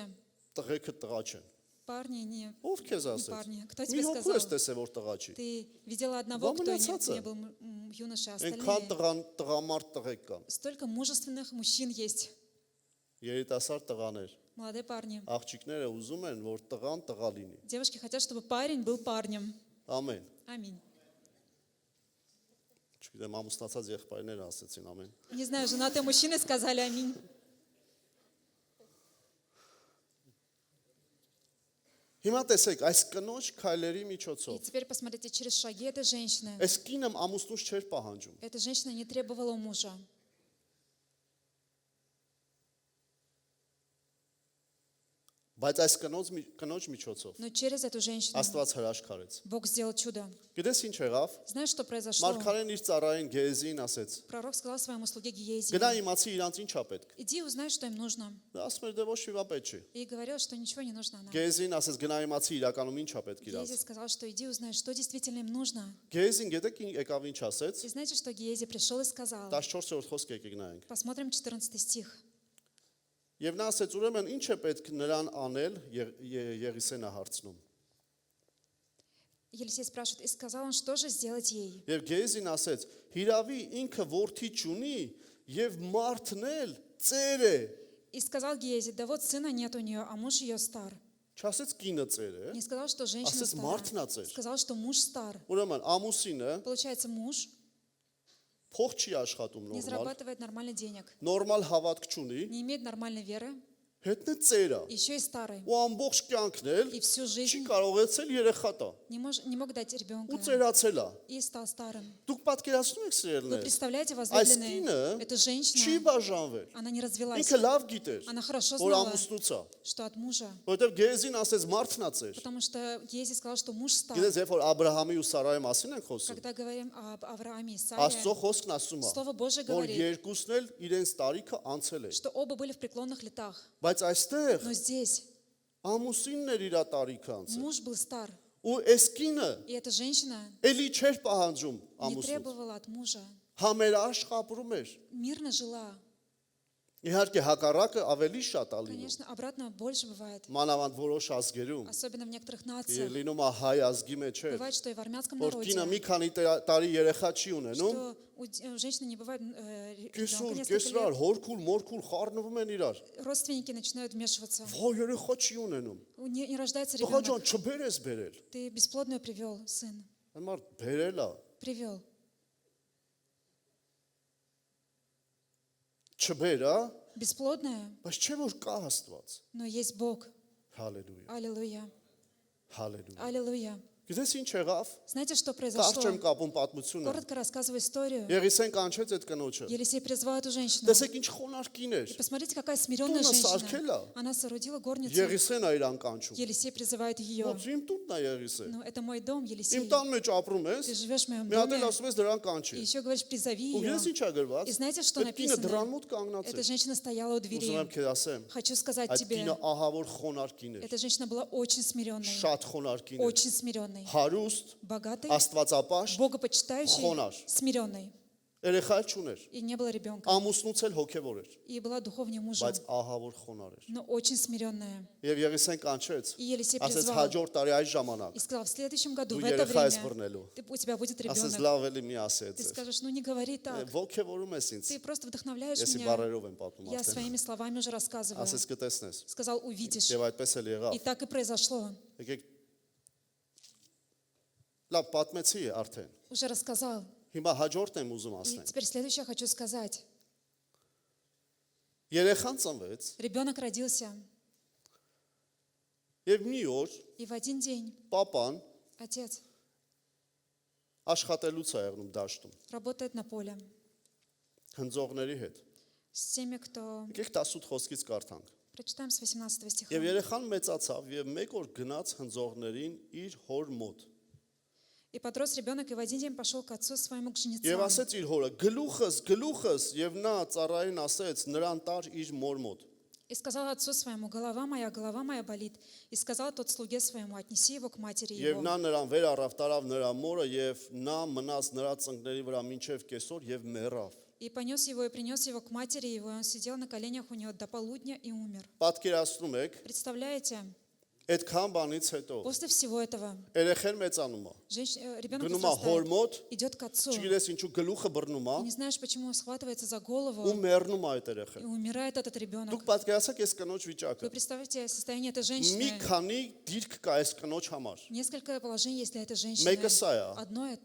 տղեկը տղա չեն։ парни, не Ով քեզ не ասեց։ парни. Кто Մի тебе հոգու сказал? ես տեսել, որ տղա չի։ Ты видела одного, кто Вамляцаться. не был юношей, а Այնքան остальные. տղամարդ տղեկ կան։ Столько мужественных мужчин есть, Երիտասարդ տղաներ, молодые парни. աղջիկները ուզում են, որ տղան տղա լինի։ Девушки хотят, чтобы парень был парнем. Ամեն։ Аминь. Չգիտեմ, ամուսնացած եղբայրները ասեցին ամեն։ Не знаю, женатые мужчины сказали аминь. Հիմա տեսեք, այս կնոջ քայլերի И միջոցով теперь посмотрите, через шаги этой женщины. այս կինը ամուսնուց չէր պահանջում։ Эта женщина не требовала у мужа. Բայց այս կնոջ միջոցով Но через эту женщину Աստված հրաշք արեց։ Бог сделал чудо. Գիտես ինչ եղավ։ Знаешь, что произошло? Մարգարեն իր ծառային Գեհեզին ասեց. Пророк сказал своему слуге Гиези: Գնա իմացի իրանց ինչ ա պետք։ иди узнай, что им нужно. Նա ասում էր դե ոչ մի բան պետք չի։ И говорил, что ничего не нужно нам. Գեհեզին ասեց գնա իմացի իրականում ինչ ա պետք Гиези իրանց։ сказал, что иди узнай, что действительно им нужно. Գեհեզին գիտեք եկավ ինչ ասեց։ И знаете, что Гиези пришел и сказал? 14-րդ խոսք եկեք նայենք։ Посмотрим 14 стих. Եվ նա ասեց ուրեմն ինչ է պետք նրան անել Եղիսենը հարցնում։ Елисей спрашивает: и сказал он, что же сделать ей? Եվ Գեհեզին ասեց. Հիրավի ինքը որդի չունի եւ մարդն էլ ծեր է։ И сказал Гиези: да вот сына нет у нее, а муж ее стар. Չասեց կինը ծեր է, Не сказал, что женщина ասեց մարդն ա стара. ծեր։ Сказал, что муж стар. Ուրեմն ամուսինը Получается, муж փող չի աշխատում не նորմալ, зарабатывает нормально денег, նորմալ հավատք չունի, не имеет нормальной веры, հետն է ծեր է։ еще и старый. Ու ամբողջ կյանքն էլ И всю չի жизнь կարողացել երեխա տա։ не мог дать ребенка. Ու ծերացել է։ И стал старым. Դուք պատկերացնում եք Вы սիրելիներ։ представляете, Այս возлюбленные, կինը эта չի женщина, բաժանվել։ она не развелась. Ինքը լավ գիտեր, Она хорошо որ знала, ամուսնուց է, что от мужа. որովհետև Գեհեզին ասեց մարդն ա ծեր։ Потому что Гиези сказал, что муж стар. Գիտես, երբ որ Աբրահամի ու Սարայի մասին ենք խոսում, Когда говорим об Аврааме и Աստծո Саре, խոսքն ասում է, Слово Божие որ говорит, երկուսն էլ իրենց տարիքը անցել է։ что оба были в преклонных летах. Բայց այստեղ Но здесь ամուսինն էր իր տարիքը անցել։ муж был стар. Ու այս կինը И эта женщина էլի չէր պահանջում не ամուսնուց։ требовала от мужа. Համերաշխ ապրում էր։ Մирно жила. Իհարկե հակառակը ավելի շատ ա լինում։ Конечно, обратно больше бывает. Մանավանդ որոշ ազգերում, Особенно в некоторых нациях. լինում է հայ ազգի մեջ էր, Бывает, что и в армянском որ народе, կինը մի քանի տարի երեխա չի ունենում, что у женщины не бывает ребенка կեսուր, несколько կեսրար, лет. հորքուլ, մորքուլ խառնվում են իրար։ Родственники начинают вмешиваться. Ո երեխա չի ունենում։ Не рождается Տղա ребенок. ջան, չբեր ես բերել։ Ты бесплодную привел, сын. Համար բերել է, Привел. չբեր, հա, Бесплодная, բայց չէ որ կա Աստված։ но есть Бог. Հալելույա, Аллилуйя. հալելույա։ Аллилуйя. Գիտես ինչ եղավ։ Знаете, что Կարճ произошло? եմ կապում պատմությունը։ Коротко рассказываю историю. Եղիսեն կանչեց այդ կնոջը։ Елисей призвал эту женщину. Տեսեք ինչ խոնար կին էր։ И посмотрите, какая смиренная Տունը женщина. սարքել է։ Она соорудила горницу. Եղիսեն է իրան կանչում։ Елисей призывает ее. Ո՞ց իմ տունն է Եղիսե։ Ну, это мой дом, Իմ Елисей. տան մեջ ապրում ես։ Ты живешь в моем Մի հատ էլ доме. ասում ես դրան И կանչի։ еще говоришь, призови Ու ее. գիտես ինչ ա գրված։ И знаете, что Այդ կինը դրան написано? մոտ կանգնած Эта էր։ женщина стояла у Ուզում двери. եմ քեզ ասեմ, Хочу сказать այդ тебе, կինը ահա որ խոնար կին էր։ эта женщина была очень смиренной. Շատ խոնար կին էր։ Очень смиренной. Հարուստ, Богатой, Աստվածապաշտ, богопочитающей, Хонаш. смиренной. Երեխա չուներ։ и не было ребенка. Ամուսնուց էլ հոգևոր էր, И была духовнее мужа, բայց ահավոր խոնար էր։ но очень смиренная. Եվ Եղիսեն կանչեց, И Елисей ասեց призвал հաջորդ տարի այս ժամանակ и сказал, в следующем году, դու в это երեխա ես время, բռնելու։ у тебя будет Ասեց ребенок. լավ էլի մի ասեց։ Ты скажешь, ну не говори так. Ոգևորում ես ինձ։ Ты просто вдохновляешь Ես меня. բառերով եմ պատմում Я արդեն։ своими словами уже рассказываю. Ասեց կտեսնես։ Сказал, увидишь. Եվ այդպես էլ եղավ։ И так и произошло. Եկեք լավ պատմեցի արդեն։ Уже рассказал. Հիմա հաջորդն եմ ուզում И ասնել։ теперь следующее хочу сказать. Երեխան ծնվեց Ребенок родился, եւ մի օր и в один день papan отец աշխատելուց է եղնում դաշտում работает на поле հնձողների հետ։ с теми, кто... Եկեք 18 խոսքից կարդանք։ Прочитаем с 18 стиха. Եվ երեխան մեծացավ եւ մեկ օր գնաց հնձողներին իր հոր մոտ։ И подрос ребенок, и в один день пошел к отцу своему к Եվ жнецам. ասեց իր հորը. գլուխս եւ նա ծառային ասեց նրան տար իր մոր մոտ։ И сказал отцу своему, голова моя болит. И сказал тот слуге своему, отнеси его к матери Եվ его. նա նրան վեր առավ տարավ նրա մորը եւ նա մնաց նրա ծնկների վրա մինչեւ կեսօր եւ մեռավ։ И понес его, и принес его к матери его, и он сидел на коленях у него до полудня и умер. Պատկերացնում եք, Представляете, այդքան բանից հետո после всего этого երեխեն մեծանում է։ ребенок Գնում է հոր մոտ, идет к отцу. չգիտես ինչու գլուխը բռնում է И не знаешь, почему он схватывается за ու голову, մեռնում է այդ и երեխեն։ умирает этот ребенок. Դուք պատկերացաք այս կնոջ Вы վիճակը։ представьте состояние этой Մի женщины. քանի դիրք կա այս կնոջ համար։ Несколько положений есть для этой женщины. Մեկը սա է,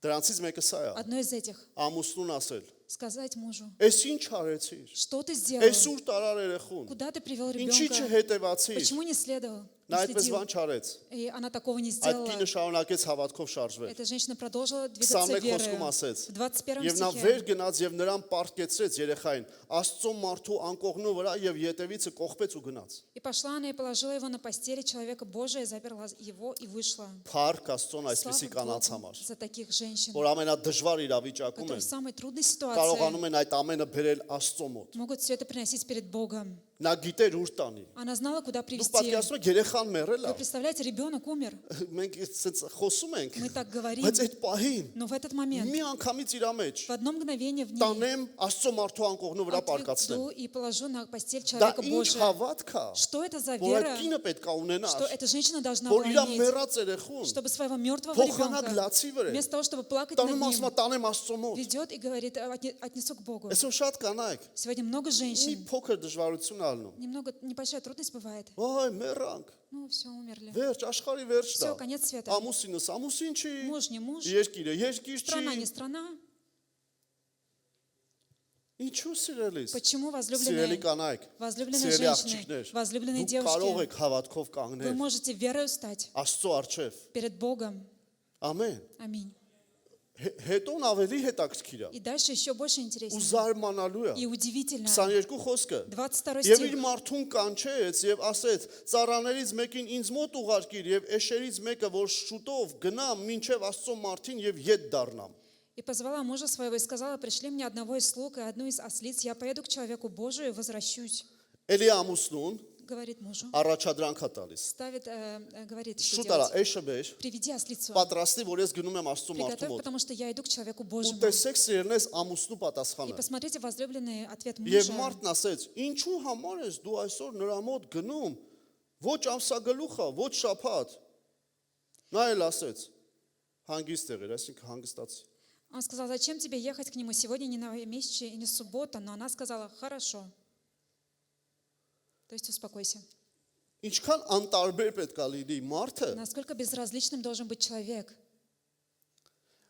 դրանցից մեկը սա է։ одно из этих. Ամուսնուն ասել. Сказать мужу, Այս ինչ արեցիր։ что ты сделал? Այս ուր տարար երեխուն։ Куда ты привел Ինչի ребенка? չհետևացիր։ Почему не следовал? Նա Не այդպես следил? բան չարեց։ И она такого не Այդ сделала. կինը շարունակեց հավատքով շարժվել։ Эта женщина продолжила двигаться 21 верой. խոսքում ասեց. В 21 Եվ նա стихе. վեր гնաց եւ նրան պարտկեցրեց երեխային Աստծո մարդու անկողնու վրա եւ յետևիցը կողպեց ու գնաց։ И пошла она и положила его на постели человека Божия, заперла его и вышла. Փառք Աստծոն այսպիսի Слава կանանց Богу համար, за таких женщин, որ ամենադժվար իրավիճակում которые են в самой трудной ситуации կարողանում են այդ ամենը բերել Աստծո մոտ։ могут все это приносить перед Богом. Նա գիտեր ուր տանի։ Она знала, куда Դուք привести. պատկերացնում եք երեխան մեռել է։ Вы представляете, ребенок умер. Մենք այսպես խոսում ենք, Мы так говорим. բայց այդ пահին Но в этот момент, մի անգամից իր մեջ в одно мгновение в ней տանեմ Աստծո մարդու անկողնու վրա պարկացնեմ։ отведу и положу на постель Դա человека ինչ Божия. հավատք է, Что это за որ այդ вера, կինը պետք է ունենար, что эта женщина должна որ была իր иметь, մեռած երեխուն чтобы своего мертвого փոխանակ ребенка, լացի վրա вместо того, чтобы плакать над տանում ասում է ним, տանեմ Աստծո մոտ։ ведет и говорит, отнесу к Богу. Այսօր շատ կանայք Сегодня много մի женщин, փոքր դժվարություն ալնում։ немного небольшая трудность бывает. Այ մեռանք, Ну, все, умерли. վերջ, աշխարհի վերջ դա։ Все, конец света. Ամուսինս, ամուսին չի, Муж не муж, երկիրը, երկիր страна не չի։ страна. Ինչու սիրելիս։ Почему Սիրելի возлюбленные, կանայք, возлюбленные սիրելի женщины, աղջիկներ, возлюбленные դուք կարող девушки, եք հավատքով вы կանգնել можете верою стать Աստծո առջև։ перед Богом. Ամեն։ Аминь. Հետոն ավելի հետաքրքիր է։ И дальше еще больше Ու интереснее. զարմանալու И է։ удивительно. 22 խոսքը 22 Եվ իր стих. մարդուն կանչեց եւ ասեց. Ծառաներից մեկին ինձ մոտ ուղարկիր եւ էշերից մեկը որ շուտով գնամ մինչեւ Աստծո մարդին եւ յետ դառնամ։ И позвала мужа своего и сказала, пришли мне одного из слуг и одну из ослиц, я поеду к человеку Божию и возвращусь. Էլի ամուսնուն Говорит мужу. առաջադրանք է տալիս։ Ставит, говорит, что Շուտ արա, делать. էշը բեր, Приведи ослицу. պատրաստի, որ ես գնում եմ Աստծո մարդու Приготовь, մոտ։ потому что я иду к человеку Ու Божьему. տեսեք սիրելնես ամուսնու И պատասխանը։ посмотрите, возлюбленный, ответ Եվ мужа. մարդն ասեց. Ինչու համար ես դու այսօր նրա мոտ գնում։ Ոչ ամսագլուխա, ոչ շաբաթ։ Նա էլ ասեց. հանգիստ եղիր, այսինքն հանգստացի։ Он сказал, зачем тебе ехать к нему сегодня, не новомесячие и не суббота? Но она сказала, хорошо. То есть успокойся. Ինչքան անտարբեր պետք է լինի մարդը, Насколько безразличным должен быть человек,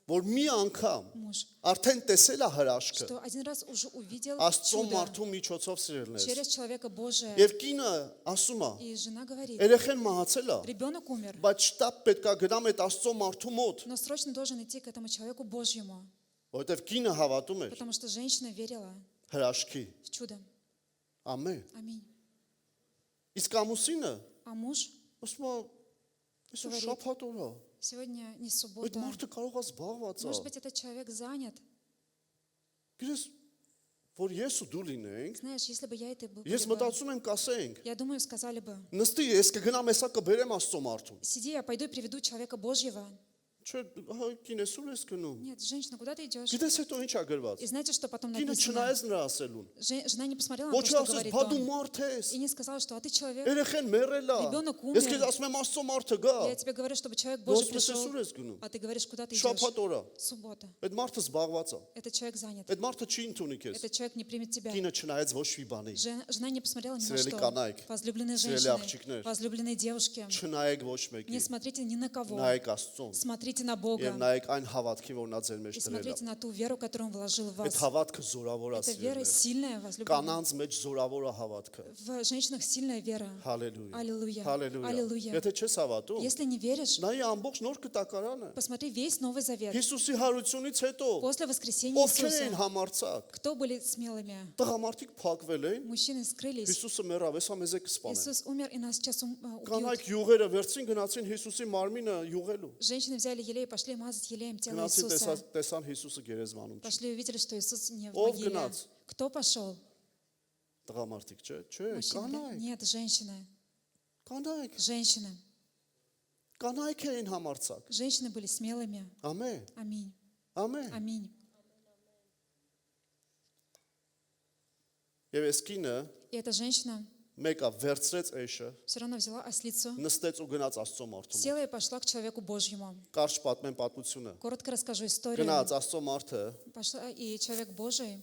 որ մի անգամ муж, արդեն տեսել է հրաշքը что один раз уже увидел Աստծո чудо մարդու միջոցով սիրելնես։ через человека Божия. Եվ կինը ասում է. И жена говорит, Երեխեն մահացել է, ребенок умер, բայց շտապ պետք է գնամ այդ Աստծո մարդու մոտ, но срочно должен идти к этому человеку Божьему, որովհետև кինը հավատում էր потому что женщина верила հրաշքի։ в чудо. Ամեն։ Аминь. Իսկ ամուսինը А муж ասում է. Այսօր Говорит. շաբաթ օր է։ сегодня не Այդ суббота. մարդը կարող է զբաղված է։ Может быть, этот человек занят. Գիտես, որ ես ու դու լինենք, Знаешь, если бы я и ты был, ես մտածում եմ կասենք. я думаю, сказали бы, Նստի, ես կգնամ հեսա կբերեմ Աստծո մարդուն։ сиди, я пойду и приведу человека Божьего. Չէ, հա կինես ուր ես գնում։ Нет, женщина, куда ты идешь? Գիտես հետո ինչ է գրված։ И знаете, что потом Կինը написано? չնայեց նրա ասելուն։ Жена не посмотрела на то, Ոչ что ասես, говорит բա դու он. մարդ ես։ И не сказала, что а ты человек. Երեխեն մեռել է։ Ребенок Ես умер. քեզ ասում եմ Աստծո մարդը գա։ Я тебе говорю, чтобы человек Դու Божий ասում ես пришел. ուր ես գնում։ А ты говоришь, куда ты идешь? Շաբաթ օր է։ Суббота. Այդ մարդը զբաղված է։ Этот человек занят. Այդ մարդը չի ընդունի քեզ։ Этот человек не примет тебя. Կինը չնայեց ոչ մի բանի։ Жена не посмотрела ни на Սիրելի что. կանայք, Возлюбленные սիրելի женщины, աղջիկներ, возлюбленные девушки, Չնայեք ոչ не մեկի։ смотрите ни на кого. Նայեք Աստծուն։ Смотрите на Եվ Бога նայեք այն հավատքին, որ նա ձեր մեջ и դրել է։ смотрите на ту веру, которую Он вложил в Այդ вас. հավատքը զորավոր է Эта вера սիրելիներ։ сильная, возлюбленная. Կանանց մեջ զորավոր է հավատքը։ В женщинах сильная вера. Հալելույա։ Аллилуйя. Հալելույա։ Аллилуйя. Եթե չես հավատում, Если не веришь, նայ ամբողջ նոր կտակարանը։ посмотри весь Новый Завет. Հիսուսի հարությունից հետո После воскресения ովքեր էին Иисуса, համարցակ։ кто были смелыми? Տղամարդիկ փակվել էին։ Мужчины скрылись. Հիսուսը մեռավ, հեսա մեզ է կսպանեն։ Иисус умер, и нас сейчас убьют. Կանայք յուղերը վերցին գնացին Հիսուսի մարմինը յուղելու։ Женщины взяли елей и пошли мазать елеем тело Գնացին Иисуса. տեսան Հիսուսը գերեզմանում չի։ Пошли и увидели, что Иисус не в Ով могиле. գնաց։ Кто пошел? Տղամարդիկ, չէ, Мужчины? կանայք, Нет, женщины. կանայք, Женщины. կանայք էին համարցակ։ Женщины были смелыми. Ամեն, Аминь. ամեն։ Аминь. Եվ այս կինը И эта женщина մեկը վերցրեց էշը, все равно взяла ослицу, նստեց ու գնաց Աստծո մարդու մոտ։ села и пошла к человеку Божьему. Կարճ պատմեմ պատմությունը։ Коротко расскажу историю. Գնաց Աստծո մարդը Пошла, и человек Божий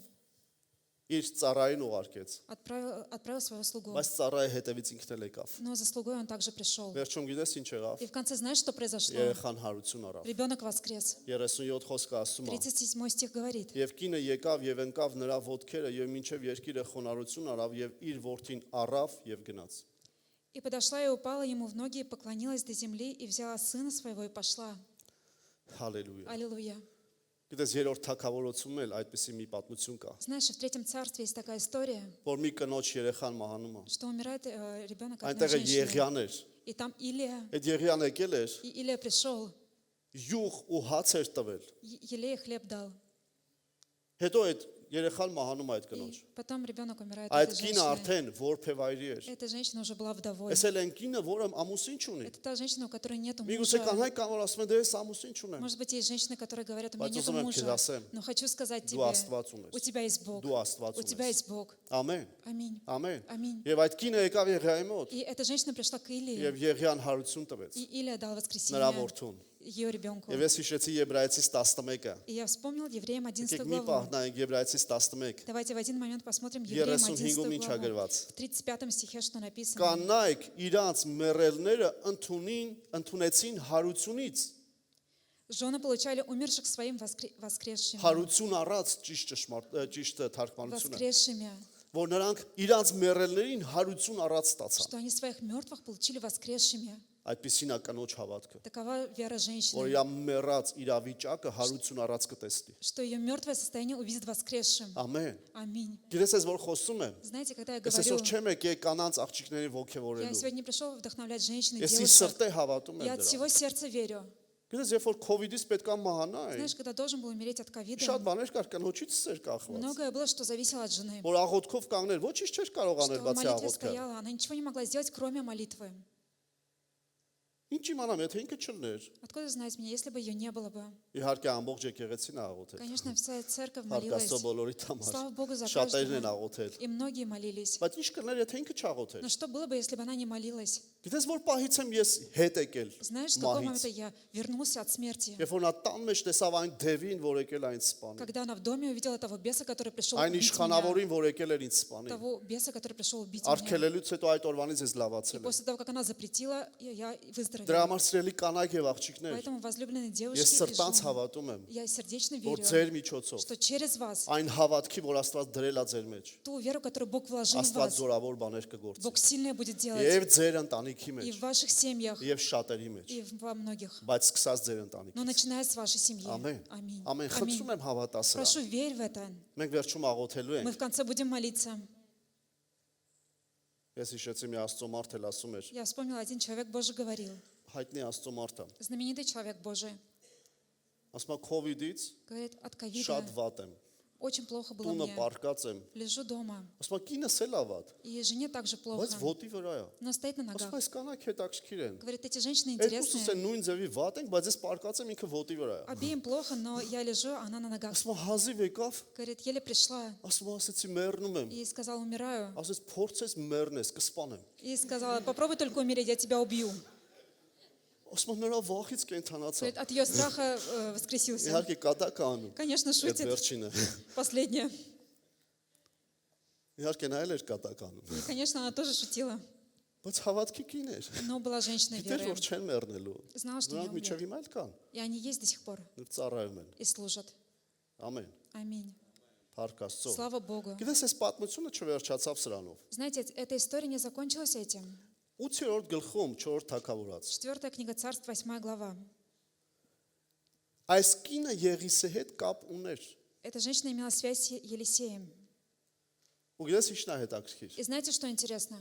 իր ծառային ուղարկեց, отправил своего слугу. բայց ծառայի հետևից ինքն էլ եկավ։ Но за слугой он также пришел. Վերջում գիտես ինչ եղավ։ И в конце знаешь, что произошло? Երեխան հարություն առավ։ Ребенок воскрес. 37 խոսքը ասում է. 37 стих говорит. Եվ կինը եկավ եւ ընկավ նրա ոտքերը եւ մինչեւ երկիրը խոնարհություն արավ եւ իր որդին առավ եւ գնաց։ И подошла и упала ему в ноги, и поклонилась до земли, и взяла сына своего и пошла. Հալելույա։ Аллилуйя. Գիտես երրորդ թագավորությունում էլ այդպիսի մի պատմություն կա, Знаешь, в Третьем Царстве есть такая история, որ մի կնոջ երեխան մահանում է։ что умирает ребенок от одной Այնտեղ է женщины. Եղիան էր։ И там Илия. Այդ Եղիան եկել էր, И Илия пришел, յուղ ու հաց էր տվել։ Елея хлеб дал. Հետո այդ երեխան մահանում է այդ կնոջ։ И потом ребенок умирает от Այդ этой կինը женщины. արդեն որփեվայրի էր։ Эта женщина уже была вдовой. Էս էլ են կինը, որը ամուսին չունի։ Это та женщина, у которой нет Միգուցե мужа. կանայք կան որ ասում են դե ես ամուսին չունեմ։ Может быть, есть женщины, которые говорят, у меня Բայց нет ուզում եմ мужа. քեզ ասեմ, Но хочу сказать դու тебе, Աստված у ունես։ тебя есть Бог. Դու Աստված У тебя ունես։ есть Бог. Ամեն, Аминь. ամեն։ Аминь. Եվ այդ կինը եկավ Եղիայի մոտ И эта женщина пришла к Илии, եւ Եղիան հարություն տվեց и Илия дал նրա воскресение որդուն։ ее ребенку. Եվ ես հիշեցի Եբրայեցիս 11-ը։ И я вспомнил Евреям 11 Եկեք մի главу. պահ նայենք Եբրայեցիս 11։ Давайте в один момент посмотрим Евреям 35-ում 11 ինչ է главу. գրված։ В 35 стихе что написано. Կանայք իրանց մեռելները ընդունեցին հարությունից, Жены получали умерших своим воскресшими. հարություն առած ճիշտ թարգմանությունը, Воскресшими. որ նրանք իրանց մեռելներին հարություն առած ստացան։ Что они своих мертвых получили воскресшими. Այդպիսին է կնոջ հավատքը, Такова вера որ женщины. իր մեռած իրավիճակը հարություն առած կտեսնի։ Что ее мертвое состояние увидит воскресшим. Ամեն։ Аминь. Գիտես ես որ խոսում եմ, Знаете, когда я ես говорю, այսօր չեմ եկել կանանց աղջիկներին я ողջևորելու։ сегодня не пришел вдохновлять женщин и Ես ի девушек. սրտե հավատում Я եմ от դրան։ всего сердца верю. Գիտես երբ որ COVID-ից պետք է մահանա, Знаешь, когда должен был умереть от ковида, շատ բաներ կար կնոջից էր կախված։ многое было, что зависело от жены. Որ աղոթքով կանգնել, ոչինչ չէր կարող Что անել в բացի молитве աղոթքը։ стояла, она ничего не могла сделать, кроме молитвы. Ինչ իմանամ, եթե ինքը չլներ։ Откуда знать мне, если бы ее не было бы? Իհարկե ամբողջ եկեղեցին է աղոթել։ Конечно, вся церковь Հարկաստո молилась. բոլորի համար։ Слава Богу за Շատերն են каждого. աղոթել։ И многие молились. Բայց ինչ կներ, եթե ինքը չաղոթեր։ Но что было бы, если бы она не молилась? Գիտես որ պահից եմ ես հետ եկել։ Знаешь, с какого Մահից։ момента я вернулся от смерти? Երբ որ նա տան մեջ տեսավ այն դևին, որ եկել այն սպանի։ Когда она в доме увидела того беса, который пришел Այն убить меня. իշխանավորին, որ եկել էր ինձ սպանի։ Того беса, который пришел убить меня. Արգելելուց հետո այդ օրվանից ես И լավացել եմ։ после того, как она запретила, я Դրա выздоровела. համար սիրելի կանայք եւ աղջիկներ, Поэтому, возлюбленные девушки ես и սրտանց жены, հավատում եմ, я сердечно որ верю, ձեր միջոցով что через вас, այն հավատքի, որ Աստված դրել է ձեր մեջ, ту веру, которую Бог вложил в Աստված вас, զորավոր բաներ կգործի։ Бог сильное будет делать Եվ ձեր ընտանիքի и մեջ, в ваших семьях, եւ շատերի մեջ, и во многих. բայց սկսած ձեր Но ընտանիքից։ начиная с вашей семьи. Ամեն։ Аминь. Ամեն Аминь. խնդրում եմ հավատա սրա։ Прошу, верь в это. Մենք վերջում աղոթելու Мы ենք։ в конце будем молиться. Ես հիշեցի մի Աստծո մարդ էլ ասում էր, Я вспомнила, один человек Божий говорил, հայտնի Աստծո մարդը, знаменитый человек Божий, ասում է COVID-ից говорит, от շատ ковида վատ եմ։ Очень плохо было տունը мне. պարկած եմ։ Лежу дома. Ասում եմ, կինս էլ ավատ, И жене также բայց плохо. ոտի վրա է։ Но стоит на Ասում ногах. եմ, այս կանայք հետաքրքիր են։ Говорит, эти женщины Երկուսս интересные. են նույն ձևի վատ ենք, բայց ես պարկած եմ ինքը ոտի վրա է։ Обеим плохо, но я лежу, а она на ногах. Ասում եմ, հազիվ եկավ, Говорит, еле пришла. ասում եմ, ասեցի մեռնում եմ։ И сказала, умираю. Ասես փորձես մեռնես, կսպանեմ։ И сказала, попробуй только умереть, я тебя убью. Ասում եմ, նրա վախից կենթանացա։ Говорит, от ее страха воскресился. Իհարկե կատակ է անում։ Конечно, Այդ шутит. վերջինը։ Последнее. Իհարկե նա էլ էր կատակ անում։ И, конечно, она тоже шутила. Բայց հավատքի կին էր։ Но была женщина Գիտեր веры. որ չեն մեռնելու։ Знала, что не Նրանք միջև умрет. հիմա էլ կան, И они есть до сих пор. ծառայում են։ И служат. Ամեն։ Аминь. Փառք Աստծո։ Слава Богу. Գիտես, այս պատմությունը չվերջացավ սրանով։ Знаете, эта история не закончилась этим. 8-րդ гլխում 4 թագավորած։ 4 книга Царств, 8 глава. Այս կինը Եղիսե հետ կապ ուներ։ Эта женщина имела связь с Елисеем. Ու գիտես ի՞նչն է հետաքրքիր։ И знаете, что интересно?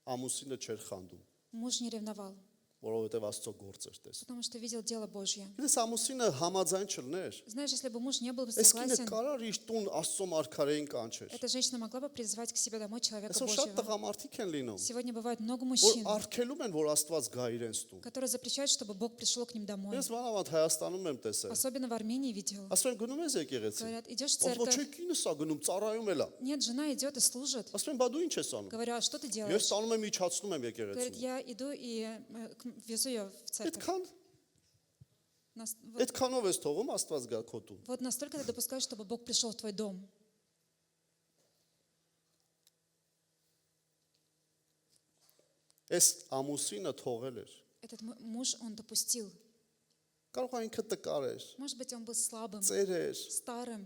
Ամուսինը չէր խանդում, Муж не ревновал, որովհետև Աստծո գործ էր տեսնում։ потому что видел дело Божье. Գիտես, ամուսինը համաձայն չլներ։ Знаешь, если бы муж не был бы Այս կինը согласен, կարար իր տուն Աստծո մարգարեին կանչեր։ эта женщина могла бы призвать к себе домой человека Այսօր շատ Божьего. տղամարդիկ են լինում, Сегодня бывает много որ мужчин, արգելում են, որ Աստված գա իրենց տուն։ которые запрещают, чтобы Бог пришел к ним домой. Ես մանավանդ Հայաստանում եմ տեսել։ Особенно в Армении видел. Ասում են գնում ես եկեղեցի։ Говорят, идешь в Ո՞չ церковь. չէ կինս է գնում, ծառայում էլա։ Нет, жена идет и служит. Ասում են, բա դու ինչ ես անում։ Говорю, а что ты Ես делаешь? տանում եմ իջացնում եմ Говорит, եկեղեցու։ я иду и везу ее в церковь. Այդքան Вот, այդքանով ես թողում Աստված գա քո տուն։ вот настолько ты допускаешь, чтобы Бог пришел в твой дом. Այս ամուսինը թողել էր։ Этот муж, он допустил. Կարող է ինքը տկար էր, Может быть, он был слабым, ծեր էր։ старым.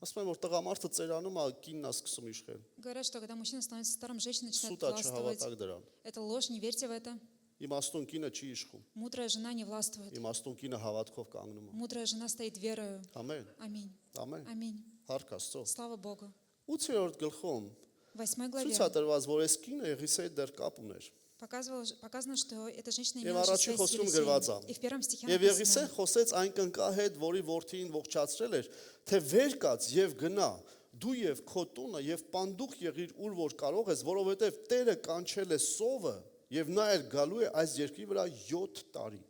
Ասում են, որ տղամարդը ծերանում է, կինն է սկսում իշխել։ Говорят, что когда мужчина становится старым, женщина начинает Սուտ է властвовать. չհավատակ դրան։ Это ложь, не верьте в это. Իմաստուն կինը չի իշխում։ Мудрая жена не властвует. Իմաստուն կինը հավատքով կանգնում է։ Мудрая жена стоит верою. Ամեն։ Аминь. Ամեն։ Аминь. Փառք Աստծո։ Слава Богу. 8-րդ գլխում В 8 главе ցույց է տրված, որ այս кինը Եղիսեի հետ դեռ կապ ուներ։ показано, что эта женщина Եվ имела առաջին связь с խոսքում գրված է։ Елисеем. И в первом стихе Եվ Եղիսեն написано, խոսեց այն կնկա հետ, որի որդին ողջացրել էր, թե վեր կաց եւ գնա, դու եւ քո տունը եւ պանդուխ եղիր ուր որ կարող ես, որովհետեւ Տերը կանչել է սովը եւ նա էլ գալու է այս երկրի վրա 7 տարի։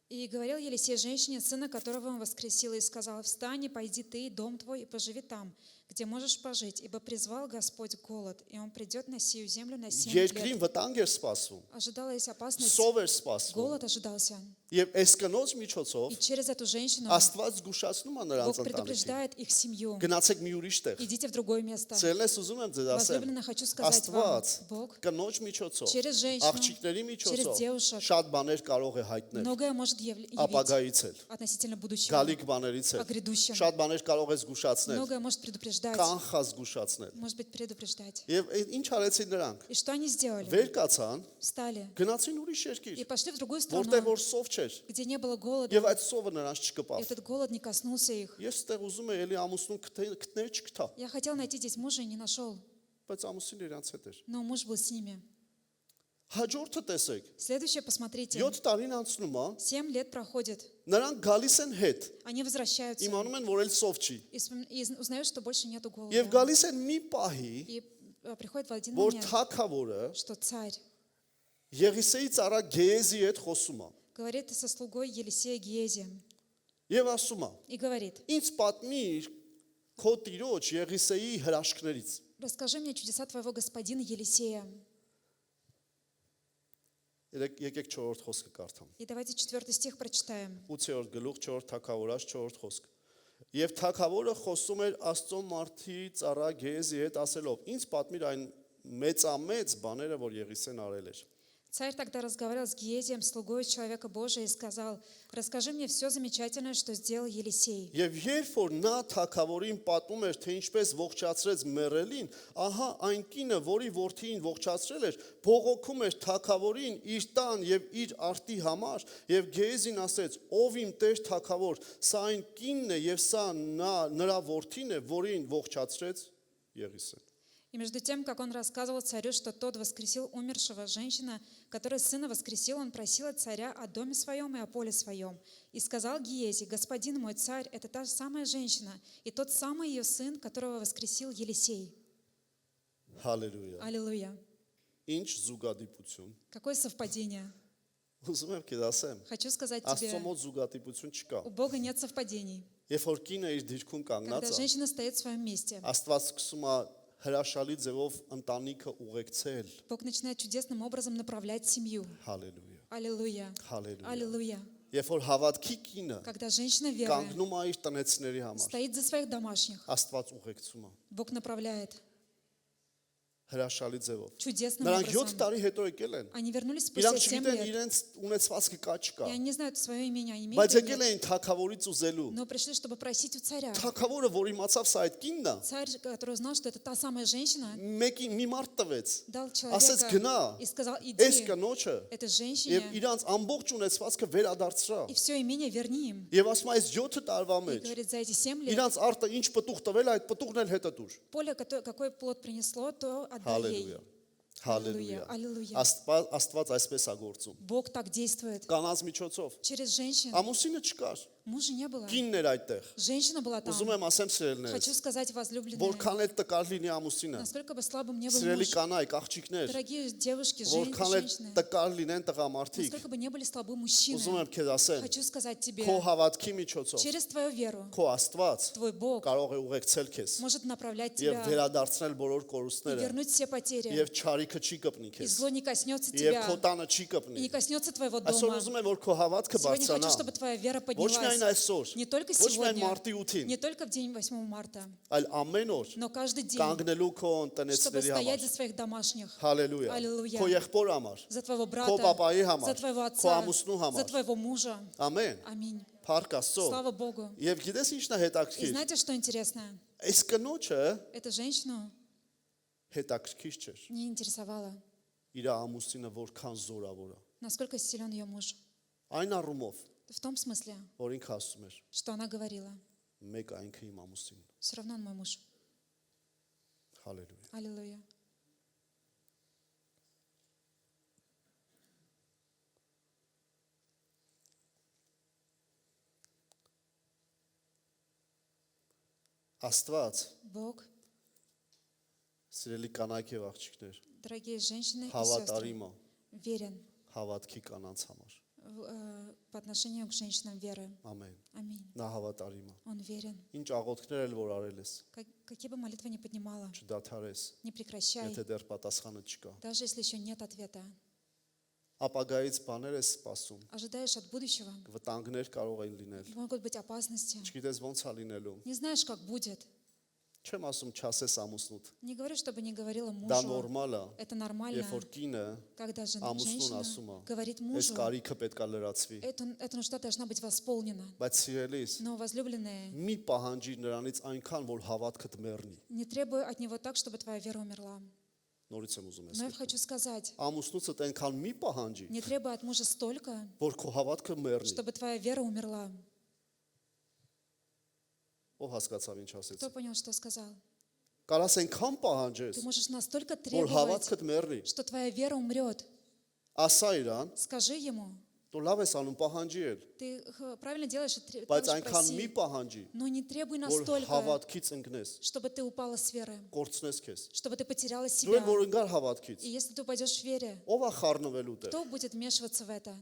И говорил Елисей женщине, сына которого он воскресил, и сказал, встань и пойди ты, и дом твой, и поживи там, где можешь пожить, ибо призвал Господь голод, и он придет на сию землю на 7 Երկրին лет. վտանգ էր սպասվում, Ожидалась опасность, սով էր սպասվում։ голод ожидался. Եվ այս կնոջ միջոցով И через эту женщину Աստված զգուշացնում է նրանց Бог ընտանիքին։ предупреждает их семью. Գնացեք մի ուրիշ տեղ։ Идите в другое место. Ցելնես ուզում եմ ձեզ ասեմ։ Возлюбленная, хочу сказать вам, Աստված Бог կնոջ միջոցով, через женщину, աղջիկների через միջոցով девушек շատ բաներ կարող է հայտնել многое может явить ապագայից էլ, относительно будущего, գալիք բաներից о էլ։ грядущем. Շատ բաներ կարող է զգուշացնել, Многое может предупреждать, կանխա զգուշացնել։ может быть, предупреждать. Եվ ինչ արեցին նրանք։ И что они сделали? Վեր կացան, Встали գնացին ուրիշ и երկիր, пошли в другую страну, որտեղ որ սով չէր, где не было голода, եւ այդ սովը նրանց и չկպավ։ этот голод не коснулся их. Ես այդտեղ ուզում եմ էլի ամուսնուն գտներ չգտա, Я хотел найти здесь мужа и не нашел, բայց ամուսինը իրանց հետ էր։ но муж был с ними. Հաջորդը տեսեք, Следующее посмотрите. 7 տարին անցնում է, 7 лет проходит, նրանք գալիս են հետ, они возвращаются իմանում են, որ էլ սով չի։ и узнают, что больше нету Եվ голода. գալիս են մի պահի, И приходит в один որ момент, թագավորը что царь Եղիսեի ծառա Գեեզի հետ խոսում է։ говорит со слугой Елисея Гиези Եվ ասում է. и говорит, Ինձ պատմիր քո տիրոջ Եղիսեի հրաշքներից։ расскажи мне чудеса твоего господина Елисея. Եկեք 4-րդ խոսքը կարդամ։ И давайте 4 стих прочитаем. 8-րդ գլուխ 4 թագավորած 4-րդ խոսք։ Եվ թագավորը խոսում էր Աստծո մարդի ծառա Գեեզի հետ ասելով. Ինձ պատմիր այն մեծամեծ բաները, որ Եղիսեն արել էր։ Царь тогда разговаривал с Гиезием, слугой человека Божия, и сказал, расскажи мне все замечательное, что сделал Елисей. Եվ երբ որ նա թագավորին պատմում էր, թե ինչպես ողջացրեց մեռելին, ահա այն կինը, որի որդին ողջացրել էր, բողոքում էր թագավորին իր տան եւ իր արտի համար, եւ Գեեզին ասեց. «Ով իմ տեր թագավոր, սա այն կինն է եւ սա նրա որդին է, որին ողջացրեց Եղիսեն»։ И И между тем, как он рассказывал царю, что тот воскресил умершего, женщина, которая сына воскресила, он просила царя о доме своем и о поле своем. И сказал Гиези: господин мой царь, это та же самая женщина, и тот самый ее сын, которого воскресил Елисей. Հալելույա։ Аллилуйя. Ինչ զուգադիպություն։ Какое совпадение. Ուզում եմ քեզ ասեմ, Хочу сказать Աստծո тебе, մոտ զուգադիպություն չկա։ у Бога нет совпадений. Երբ որ կինը իր դիրքում կանգնած Когда է, женщина стоит в своем месте, Աստված սկսում է հրաշալի ձևով ընտանիքը ուղեկցել։ Бог начинает чудесным образом направлять семью. Հալելույա։ Аллилуйя. Հալելույա։ Аллилуйя. Երբ որ հավատքի կինը Когда женщина веры կանգնում է իր տնեցների համար, стоит за своих домашних, Աստված ուղեկցում է Бог направляет հրաշալի ձևով։ чудесным Նրանք 7 образом. տարի հետո եկել են։ Они вернулись спустя Իրանք 7 չգիտեն лет. իրենց ունեցվածքը կա չկա, И они не знают свое имя, они բայց имеют или եկել нет, էին թակավորից ուզելու։ но пришли, чтобы просить у царя. Թակավորը, որ իմացավ սա այդ կինն է, Царь, который узнал, что это та самая женщина, մեկի մի մարդ տվեց։ дал Ասեց человека գնա, и сказал: այս иди կնոջը этой եւ женщине իրանց ամբողջ ունեցվածքը վերադարձրա։ и все имение верни им. Եվ ասում է այս 7 տարվա И մեջ говорит, за эти 7 лет իրանց արտը ինչ պտուղ տվել, այդ պտուղն էլ հետը դուր։ поле, какой плод принесло, то отдай ей. Հալելույա։ Հալելույա։ Аллилуйя. Աստված այսպես է գործում։ Бог так действует. Կանանց միջոցով։ Через женщин. Ամուսինը չկար։ Мужа не было. Կինն էր այդտեղ։ Женщина была там. Ուզում եմ ասեմ սիրելիներս, Хочу сказать, возлюбленные, որքան էլ տկար լինի ամուսինը, насколько бы слабым не был սիրելի муж, կանայք, աղջիկներ, дорогие девушки, որքան էլ женщины, տկար լինեն տղամարդիկ, насколько бы не были слабы мужчины, ուզում եմ քեզ ասեմ, хочу сказать тебе, քո հավատքի միջոցով, через твою веру, քո Աստված твой Бог կարող է ուղեկցել քեզ может направлять եւ тебя վերադարձնել բոլոր и կորուստները вернуть все потери. եւ չարիքը չի կպնի И քեզ зло не коснется եւ тебя, քո տանը չի и կպնի։ не коснется твоего Այսօր дома. ուզում եմ որ քո հավատքը Сегодня хочу, բարձրանա, чтобы твоя вера ոչ միայն поднялась. այսօր, Не только ոչ միայն сегодня, մարտի 8-ին, не только в день 8 марта, այլ ամեն օր но каждый день, կանգնելու քո чтобы ընտանիքների стоять համար։ за своих домашних, Հալելույա։ Аллилуйя. Քո եղբոր համար, за твоего քո брата, պապայի за համար, твоего քո отца, ամուսնու за համար։ твоего мужа. Ամեն։ Аминь. Փառք Աստծո։ Слава Богу. Եվ գիտես ինչն է И հետաքրքիր։ знаете, что интересно? Այս կնոջը Эту женщину հետաքրքիր չէր։ не интересовало, Իր ամուսինը որքան զորավոր է։ насколько силен ее муж. Այն առումով, В том смысле, որ ինքը ասում էր, что она говорила: մեկ այնքը իմ ամուսինն։ все равно он мой муж. Հալելույա։ Аллилуйя. Աստված, Бог, սիրելի կանայք եւ աղջիկներ, дорогие женщины и сестры, հավատարիմ է верен հավատքի կանանց համար։ по отношению к женщинам веры. Ամեն։ Аминь. Նա հավատարիմ է։ Он верен. Ինչ աղոթքներ էլ որ արել ես, Какие бы молитвы ни поднимала, չդադարես, не прекращай, եթե դեռ պատասխանը չկա։ даже если еще нет ответа. Ապագայից բաներ ես սպասում, Ожидаешь от будущего, վտանգներ կարող են լինել։ могут быть опасности. Չգիտես ոնց է լինելու։ Не знаешь, как будет. Չեմ ասում չասես ամուսնուդ։ Не говорю, чтобы не говорила Դա мужу. նորմալ է, Это нормально, երբ որ կինը когда ամուսնուն ասում женщина է, говорит այս мужу, կարիքը պետք է լրացվի։ эта нужда должна быть восполнена. Բայց սիրելիս, Но, возлюбленные, մի պահանջիր նրանից այնքան, որ հավատքդ մեռնի։ не требуй от него так, чтобы твоя вера умерла. Նորից եմ ուզում Но я ես։ хочу сказать, Ամուսնուցդ այնքան մի պահանջի, не требуй от мужа столько, որ քո հավատքը մեռնի։ чтобы твоя вера умерла. Ո՞վ հասկացավ ինչ Кто ասեցի։ понял, что сказал? Կարաս այնքան պահանջես, Ты можешь настолько որ требовать, հավատքդ մեռնի։ что твоя вера умрет. Ասա իրան, Скажи ему, դու լավ ես անում пահանջի էլ, ты правильно делаешь, и բայց также այնքան մի проси. պահանջի, Но не требуй որ настолько, հավատքից ընկնես, чтобы ты упала с веры, կորցնես քեզ։ чтобы ты потеряла Դու себя. էլ որ ընկար հավատքից, И если ты упадешь в вере, ով է խառնվելու տեղ։ кто будет вмешиваться в это?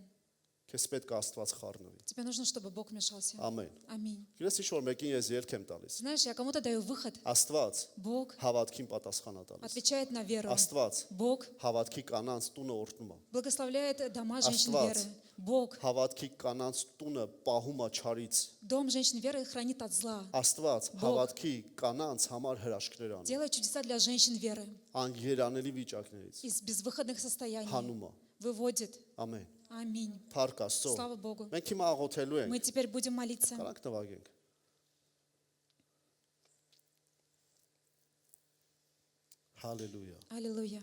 Քեզ պետք է Աստված խառնվի։ Тебе нужно, чтобы Бог вмешался. Ամեն։ Аминь. Գիտես ինչ որ մեկին ես ելք եմ տալիս։ Знаешь, я кому-то даю выход. Աստված Бог հավատքին պատասխան է տալիս։ отвечает на веру. Աստված Бог հավատքի կանանց տունը օրհնում է։ благословляет дома женщин Աստված веры. Бог հավատքի կանանց տունը պահում է չարից։ дом женщин веры хранит от зла. Աստված հավատքի կանանց համար հրաշքներ անի։ Делает чудеса для женщин веры. Անգերանելի վիճակներից Из безвыходных состояний հանում է։ выводит. Ամեն։ Аминь. Փառք Աստծո։ Слава Богу. Մենք հիմա աղոթելու Мы ենք։ теперь будем молиться. Կարանք նվագենք։ Հալելույա։ Аллилуйя.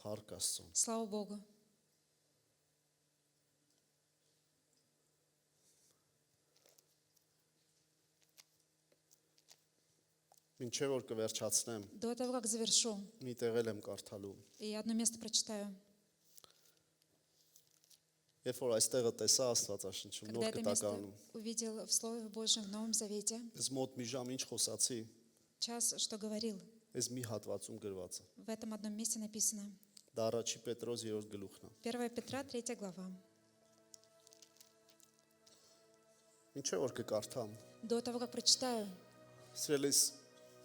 Փառք Աստծո։ Слава Богу. Մինչև որ կվերջացնեմ, До того, как завершу, մի տեղ եմ կարդալու։ и одно место прочитаю. Երբ որ այստեղը տեսա Աստվածաշնչում Когда նոր это место կտակարանում, увидел в Слове Божьем в Новом Завете, ես մոտ մի ժամ ինչ խոսացի, час, что говорил, ես մի հատվածում գրված է։ в этом одном месте написано. Դա առաջի Պետրոս 3 գլուխն է։ 1 Петра, 3 глава. Ինչե որ կկարդամ, До того, как прочитаю, սիրելիս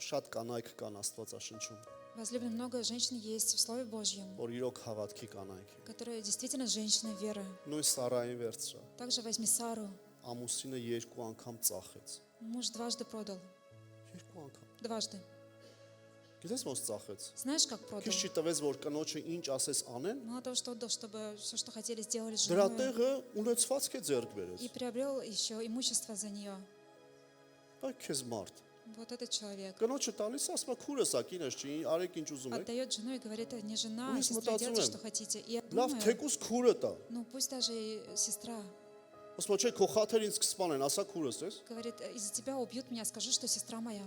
շատ կանայք կան Աստվածաշնչում, возлюблен, много женщин есть в Слове Божьем, որ իրոք հավատքի կանայք են։ которые действительно женщины веры. Նույն Սարային վերցրա, Также возьми Сару. ամուսինը 2 անգամ ծախեց։ Муж дважды продал. 2 անգամ։ Дважды. Գիտես ոնց ծախեց։ Знаешь, как продал? Քիչ չի տվեց, որ կնոջը ինչ ասես անեն, Мало того, что отдал, чтобы все, что хотели, сделали с դրա женой. տեղը ունեցվածք է ձեռք բերեց։ И приобрел еще имущество за нее. Բայց քեզ մարդ։ Вот этот человек. Կնոջը տալիս է, ասում է քուրս ա կինս չի, արեք ինչ ուզում եք։ Отдает жену и говорит, не жена, Ну, а и сестра, смотрите, делайте, мэм. что хотите. И я Լավ, думаю, թեկուս քուրը տա։ ну пусть даже и сестра Ասում է, չէ, քո խաթերին սկսպան են, ասա քուրս ես։ говорит, из-за тебя убьют меня, скажи, что сестра моя.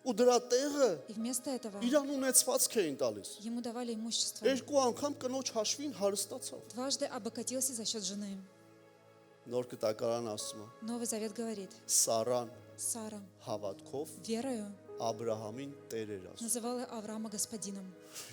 Ու դրա տեղը И вместо этого իրան ունեցվածք էին տալիս։ ему давали имущество. 2 անգամ կնոջ հաշվին հարստացավ։ Дважды обогатился за счет жены. Նոր կտակարան ասում է, Новый Завет говорит, Սարան Сара հավատքով верою Աբրահամին տեր էր ասում։ называла Авраама господином.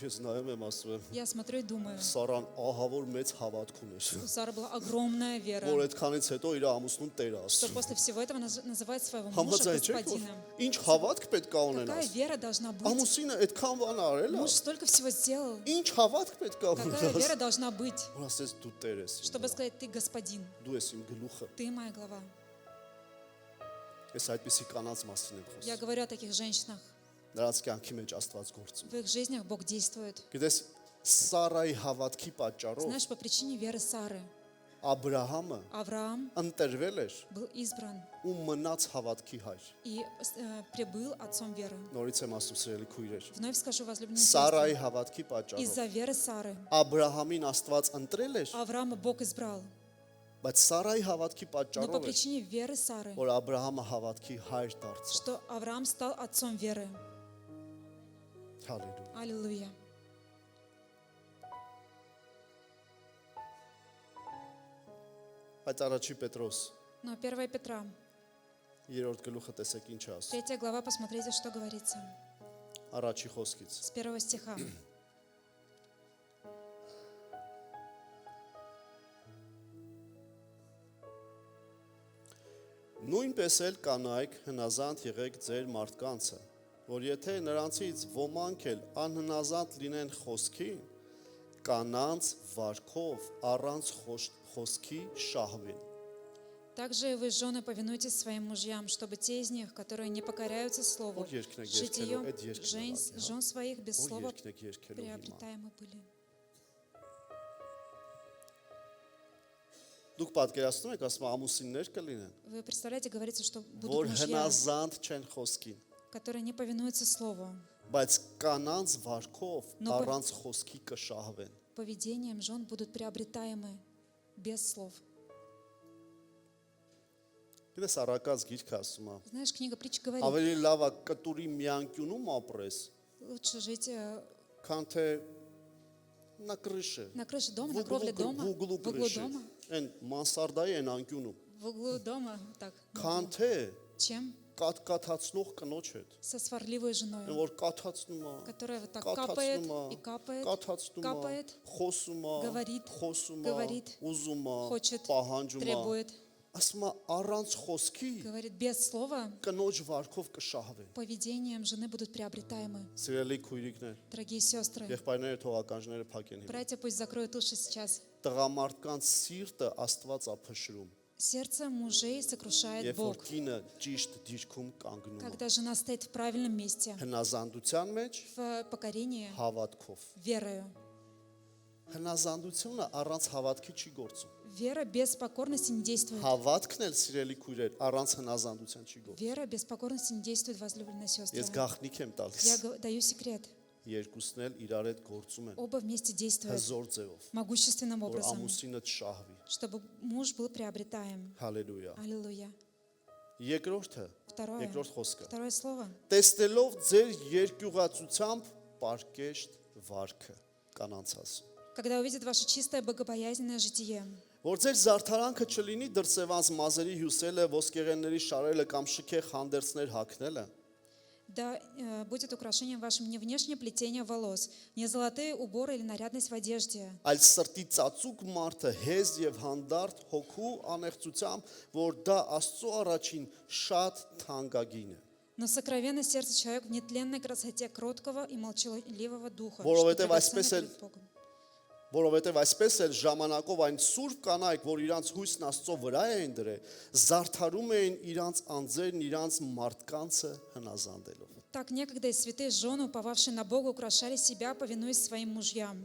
Ես նայում եմ ասում եմ, Я смотрю и думаю, Սարան ահավոր մեծ հավատք ուներ, у Сары была огромная вера, որ այդքանից հետո իր ամուսնուն տեր что ասում։ после всего этого называет своего мужа Համաձայն եք, որ господином. ինչ հավատք պետք է ունենաս։ Какая вера должна быть? Ամուսինը այդքան բան արել է։ Муж столько всего сделал. Ինչ հավատք պետք է Какая ունենաս։ вера должна быть, Որ ասես դու տեր ես։ чтобы сказать, ты господин, Դու ես իմ գլուխը։ ты моя глава. Ես այդպիսի կանանց մասին եմ Я խոսում։ говорю о таких женщинах. Նրանց կյանքի մեջ Աստված գործում։ В их жизнях Бог действует. Գիտես, Սարայի հավատքի պատճառով Знаешь, по причине веры Сары Աբրահամը Авраам ընտրվել էր был избран ու մնաց հավատքի հայր։ и прибыл отцом веры. Նորից եմ ասում սիրելի քույրեր։ Вновь скажу, возлюбленные Սարայի сестры, հավատքի պատճառով из-за веры Сары Աբրահամին Աստված ընտրել էր, Авраама Бог избрал. բայց Սարայի հավատքի Но по պատճառով էր, причине веры Сары, որ Աբրահամը հավատքի հայր դարձավ։ что Авраам стал отцом веры. Հալելույա։ Аллилуйя. Բայց առաջի Պետրոս Но 1 Петра, 3-րդ գլուխը տեսեք ինչ է ասում։ 3 глава, посмотрите, что говорится. Առաջի խոսքից։ С 1 стиха. Նույնպես էլ կանայք հնազանդ եղեք ձեր մարդկանցը, որ եթե նրանցից ոմանք էլ անհնազանդ լինեն խոսքին, կանանց վարքով առանց խոսքի շահվեն։ Также и вы, жены, повинуйтесь своим мужьям, чтобы те из них, которые не покоряются слову, Вот երկնեք житием երկելու, այդ երկն жен լավ, հա։ своих без Որ слова երկնեք երկելու հիմա։ приобретаемы были. Դուք պատկերացնում եք, ասում ամուսիններ կլինեն, Вы представляете, говорится, что որ будут мужья, հնազանդ չեն խոսքին, которые не повинуются слову, բայց կանանց վարքով Но առանց խոսքի կշահվեն։ поведением жен будут приобретаемы без слов. Գիտես առակած գիրքը ասում է, Знаешь, книга притч говорит, ավելի լավ է կտուրի միանկյունում ապրես, лучше жить քան թե на крыше, на крыше дома, на кровле дома, в углу в углу крыши, дома, այն մանսարդայի այն անկյունում, в углу дома, так, քան թե чем կաթացնող կնոջ հետ, со сварливой այն женой, որ կաթացնում է, которая вот так капает կաթացնում и է, капает, կաթացնում է, капает, խոսում է, говорит, խոսում է, говорит, ուզում է, хочет, պահանջում է, требует, ասում է առանց խոսքի говорит, без слова կնոջ վարքով կշահվեն։ поведением жены будут приобретаемы. Սիրելի քույրիկներ, Дорогие сестры, եղբայրները թողականջները փակեն հիմա։ братья пусть закроют уши сейчас. Տղամարդկանց սիրտը Աստված է փշրում, Сердце мужей сокрушает երբ որ Бог, կինը ճիշտ դիրքում կանգնում է։ когда жена стоит в правильном месте, Հնազանդության մեջ в покорении, հավատքով։ верою. Հնազանդությունը առանց հավատքի չի գործում։ Вера без покорности не действует. Հավատքն էլ սիրելի քույրեր առանց հնազանդության չի գործում։ Вера без покорности не действует, возлюбленные сестры. Ես գաղտնիք եմ տալիս։ Я даю секрет. Երկուսն էլ իրար հետ գործում են Оба вместе действуют հզոր ձևով, могущественным որ образом, ամուսինը չշահվի։ чтобы муж был приобретаем. Հալելույա։ Аллилуйя. Երկրորդը, Второе. երկրորդ խոսքը։ Второе слово. Տեսնելով ձեր երկյուղացությամբ պարկեշտ վարքը կանանց ասում։ Когда увидит ваше чистое богобоязненное житие. Որ ձեր զարդարանքը չլինի դրսևանց մազերի հյուսելը, ոսկեղենների շարելը կամ շքեղ հանդերձներ հագնելը, Да будет украшением вашим не внешнее плетение волос, не золотые уборы или нарядность в одежде, այլ սրտի ծածուկ մարդը հեզ եւ հանդարտ հոգու անեղծությամբ, որ դա Աստծո առաջին շատ թանկագին է։ но сокровенное сердце человек в нетленной красоте кроткого и молчаливого духа, Որովհետև что այսպես драгоценно էլ пред Богом. Որովհետև այսպես էլ ժամանակով այն սուրբ կանայք, որ իրանց հույսն Աստծո վրա էին դրել, զարդարում էին իրանց անձերն իրանց մարդկանցը հնազանդելով։ Так некогда и святые жены, уповавшие на Бога, украшали себя, повинуясь своим мужьям.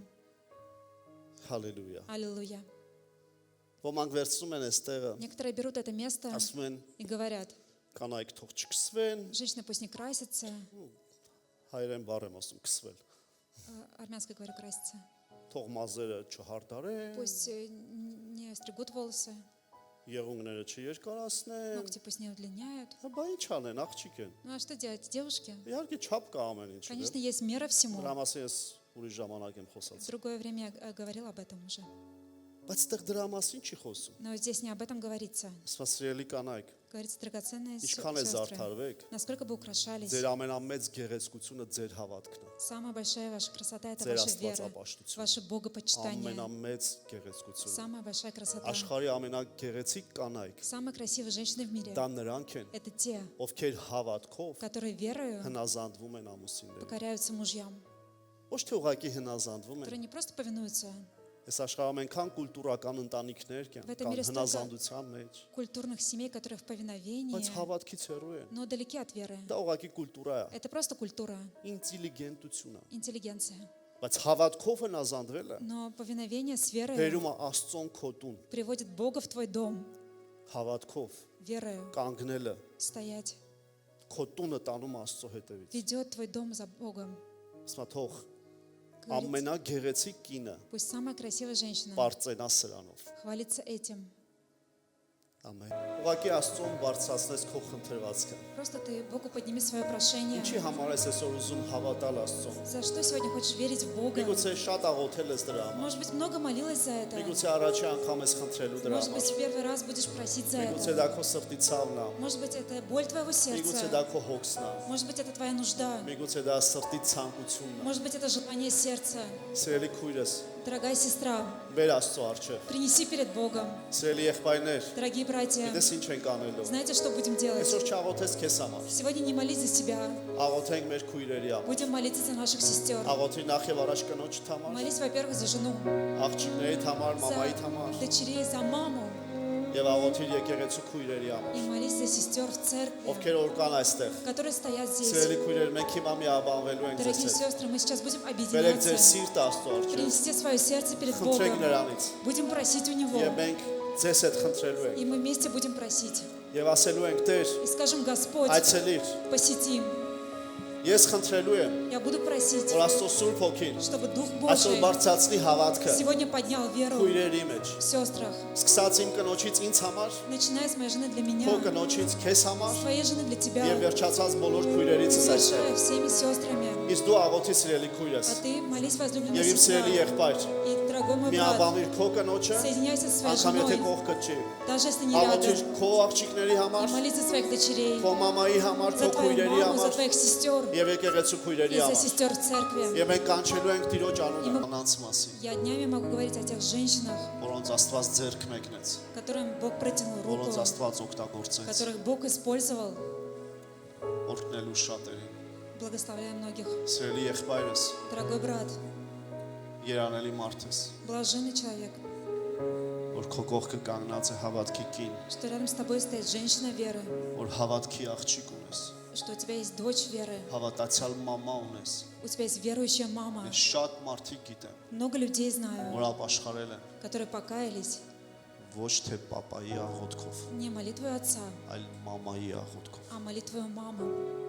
Հալելույա։ Аллилуйя. Ոմանք վերցնում են այստեղը, Некоторые берут это место ասում են и говорят, կանայք թող չքսվեն, женщина пусть не красится, հայերեն բառ եմ ասում քսվել, армянской говорю красится, թող մազերը չհարդարեն, пусть не стригут волосы, եղունգները չերկարացնեն, ногти пусть не удлиняют. բա ինչ անեն, աղջիկ են։ Ну а что делать, девушки? Իհարկե չափ կա ամեն ինչ։ Конечно, есть мера всему. Դրա մասին ես ուրիշ ժամանակ եմ В խոսած։ другое время я говорил об этом уже. Բայց այդտեղ դրա մասին չի խոսում։ Но здесь не об этом говорится. Սպասրելի կանայք, Говорится, драгоценные ինչքան է сестры, զարդարվեք, насколько бы украшались. ձեր ամենամեծ գեղեցկությունը ձեր հավատքն է։ Самая большая ваша красота – это Ձեր ваша вера, աստվածապաշտությունը, ваше богопочитание. ամենամեծ գեղեցկությունը։ Самая большая красота. Աշխարհի ամենագեղեցիկ կանայք Самые красивые женщины в мире դա նրանք են, – это те, ովքեր հավատքով которые верою հնազանդվում են ամուսիններին։ покоряются мужьям, Ոչ թե ուղղակի հնազանդվում են, которые не просто повинуются. այս աշխարհում այնքան կուլտուրական ընտանիքներ կան, В этом կան мире столько հնազանդության մեջ, культурных семей, которые в повиновении, բայց հավատքից հեռու են։ но далеки от веры. Դա ուղղակի կուլտուրա է, Это просто культура, ինտելիգենտություն է, интеллигенция. բայց հավատքով հնազանդվելը Но повиновение с верой բերում է Աստծոն քո տուն, приводит Бога в твой дом, հավատքով верою կանգնելը стоять, քո տունը տանում է Աստծո հետևից։ ведет твой дом за Богом. Իսկա թող Говорит, ամենագեղեցիկ կինը пусть самая красивая женщина բարձենա սրանով։ хвалится этим. Ամեն։ Ուղղակի Աստծոն բարձրացնես քո խնդրվածքը։ Просто ты Богу подними свое прошение. Ինչի համար ես այսօր уզում հավատալ Աստծոն։ За что сегодня хочешь верить в Бога? Միգուցե շատ աղոթել ես դրա համար։ Может быть, много молилась за это. Միգուցե առաջի անգամ ես խնդրելու դրա Может быть, համար։ в первый раз будешь просить за Միգուցե это. դա քո սրտի ցավն է։ Может быть, это боль твоего Միգուցե сердца. դա քո հոգսն է։ Может быть, это твоя нужда. Միգուցե դա սրտի ցանկությունն է։ Может быть, это желание сердца. Սիրելի քույրս, Дорогая сестра, բեր Աստծո առջև։ принеси перед Богом. Սիրելի եղբայրներ, Дорогие братья, գիտես ինչ ենք անելու։ знаете, что будем делать? Այսօր չաղոթես քեզ համար։ Сегодня не молись за себя. Աղոթենք մեր քույրերի համար։ Будем молиться за наших сестер. Աղոթի նախ եւ առաջ կնոջդ համար, Молись, во-первых, за жену, աղջիկների համար, մամայի за համար дочерей, за маму. եւ աղոթի եկեղեցու քույրերի համար, И молись за сестер в церкви, ովքեր որ կան այստեղ։ которые стоят здесь. Սիրելի քույրեր, մենք հիմա միաբանվելու ենք ձեզ Дорогие հետ։ сестры, мы сейчас будем Բերեք ձեր объединяться. սիրտը Աստծո առջև։ Принесите свое сердце перед Խնդրեք Богом. նրանից Будем просить у Него. եւ մենք ձեզ հետ խնդրելու ենք И мы вместе будем просить. եւ ասելու ենք Տեր, И скажем, Господь, այցելիր։ посетим. Ես խնդրելու եմ, Я буду просить, որ Աստծո Սուրբ Հոգին чтобы Дух այսօր Божий բարձրացնի հավատքը сегодня поднял веру քույրերի մեջ։ в сестрах. Սկսած իմ կնոջից ինձ համար, Начиная с моей жены для քո меня, կնոջից քեզ համար с твоей жены для тебя, եւ վերջացած բոլոր քույրերից այստեղ։ совершая всеми сестрами. Իսկ дու աղոթի սիրելի քույրես А ты молись, возлюбленная եւ իմ սիրելի сестра. եղբայր, И, дорогой мой брат, միաբանիր քո կնոջը, соединяйся со своей անգամ եթե женой, կողքը չի։ даже если не Աղոթիր рядом. քո աղջիկների համար, И молись за своих дочерей, քո մամայի համար, քո за твою քույրերի маму, за համար твоих сестер եւ եկեղեցու քույրերի и за համար։ сестер в церкви. Եվ մենք կանչելու ենք Տիրոջ անունը Իմ- անանց մասին, Я днями могу говорить о тех женщинах, որոնց Աստված ձեռք մեկնեց, которым Бог протянул руку, որոնց Աստված օգտագործեց, которых Бог использовал, օրհնելու շատերին։ благословляя многих. Սիրելի եղբայրս, Дорогой брат, երանելի մարդ ես, блаженный человек, որ քո կողքը կանգնած է հավատքի կին, что рядом с тобой стоит женщина веры, որ հավատքի աղջիկ ունես, что у тебя есть дочь веры, հավատացյալ մամա ունես։ у тебя есть верующая мама. Ես շատ մարդիկ գիտեմ, Много людей знаю, որ ապաշխարել են которые покаялись ոչ թե papayi աղոթքով, не молитвой отца, այլ մամայի աղոթքով։ а молитвой мамы.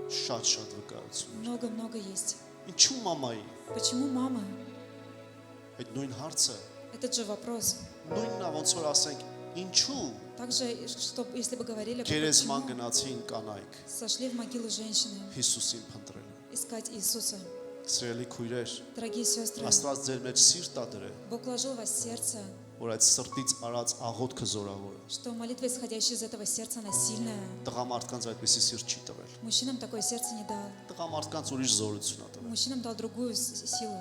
Շատ վկայություն։ Много-много есть. Ինչու մամայի։ Почему мама? Այդ նույն հարցը Этот же вопрос. նույնն է ոնց որ ասենք Ինչու Также, что, если бы говорили, գերեզման почему գնացին կանայք сошли в могилу женщины Հիսուսին փնտրելու։ искать Иисуса. Սիրելի քույրեր, Дорогие сестры, Աստված ձեր մեջ սիրտ ա դրել, Бог вложил в вас сердце, որ այդ սրտից արած աղոթքը զորավոր է։ что молитва, исходящая из этого сердца, она сильная. Տղամարդկանց այդպեսի սիրտ չի տվել։ Мужчинам такое сердце не дал. Տղամարդկանց ուրիշ զորություն ա տվել։ Мужчинам дал другую силу.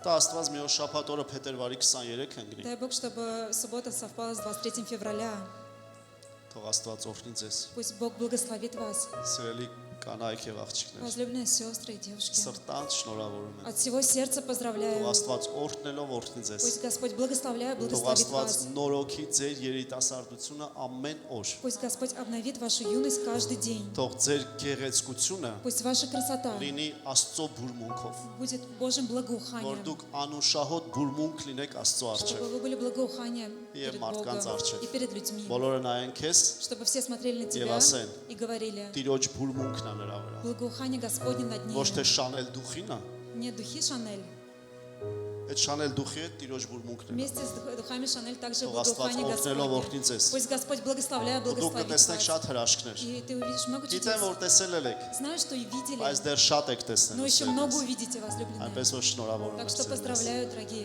Դա Աստված մի օր շաբաթ օրը փետրվարի 23 ընկնի։ Дай Бог, чтобы суббота совпала с 23 февраля. Թող Աստված օրհնի ձեզ։ Пусть Бог благословит вас, Սիրելի կանայք եւ աղջիկներ, возлюбленные сестры и девушки. սրտանց շնորհավորում եմ։ От всего сердца Թող поздравляю. Աստված օրհնելով օրհնի ձեզ։ Пусть Господь благословляя, Թող благословит Աստված вас. նորոգի ձեր երիտասարդությունը ամեն օր։ Пусть Господь обновит вашу юность каждый день. Թող ձեր գեղեցկությունը Пусть ваша красота լինի Աստծո բուրմունքով, будет Божьим որ благоуханием. դուք անուշահոտ բուրմունք լինեք Աստծո Чтобы առջև։ вы были благоуханием Եվ перед մարդկանց Богом առջև։ и перед людьми. Բոլորը նայեն քեզ, Чтобы все смотрели на тебя ասեն, и говорили: Տիրոջ բուրմունքն է նրա վրա։ благоухание Господне над ней. Ոչ թե Շանել դուխին է, Не духи Шанель. այդ Շանել դուխի հետ Տիրոջ բուրմունքն է։ Вместе с духами Шанель также Թող Աստված благоухание օրհնելով Господне. օրհնի ձեզ։ Пусть Господь благословляя, Դուք благословит կտեսնեք вас. շատ հրաշքներ։ И ты увидишь много Գիտեմ, чудес. որ տեսել եք, Знаю, что и видели, բայց դեռ շատ եք տեսնել։ но еще много увидите, возлюбленные. Այնպես որ շնորհավորում Так եմ что ձեզ։ поздравляю, дорогие.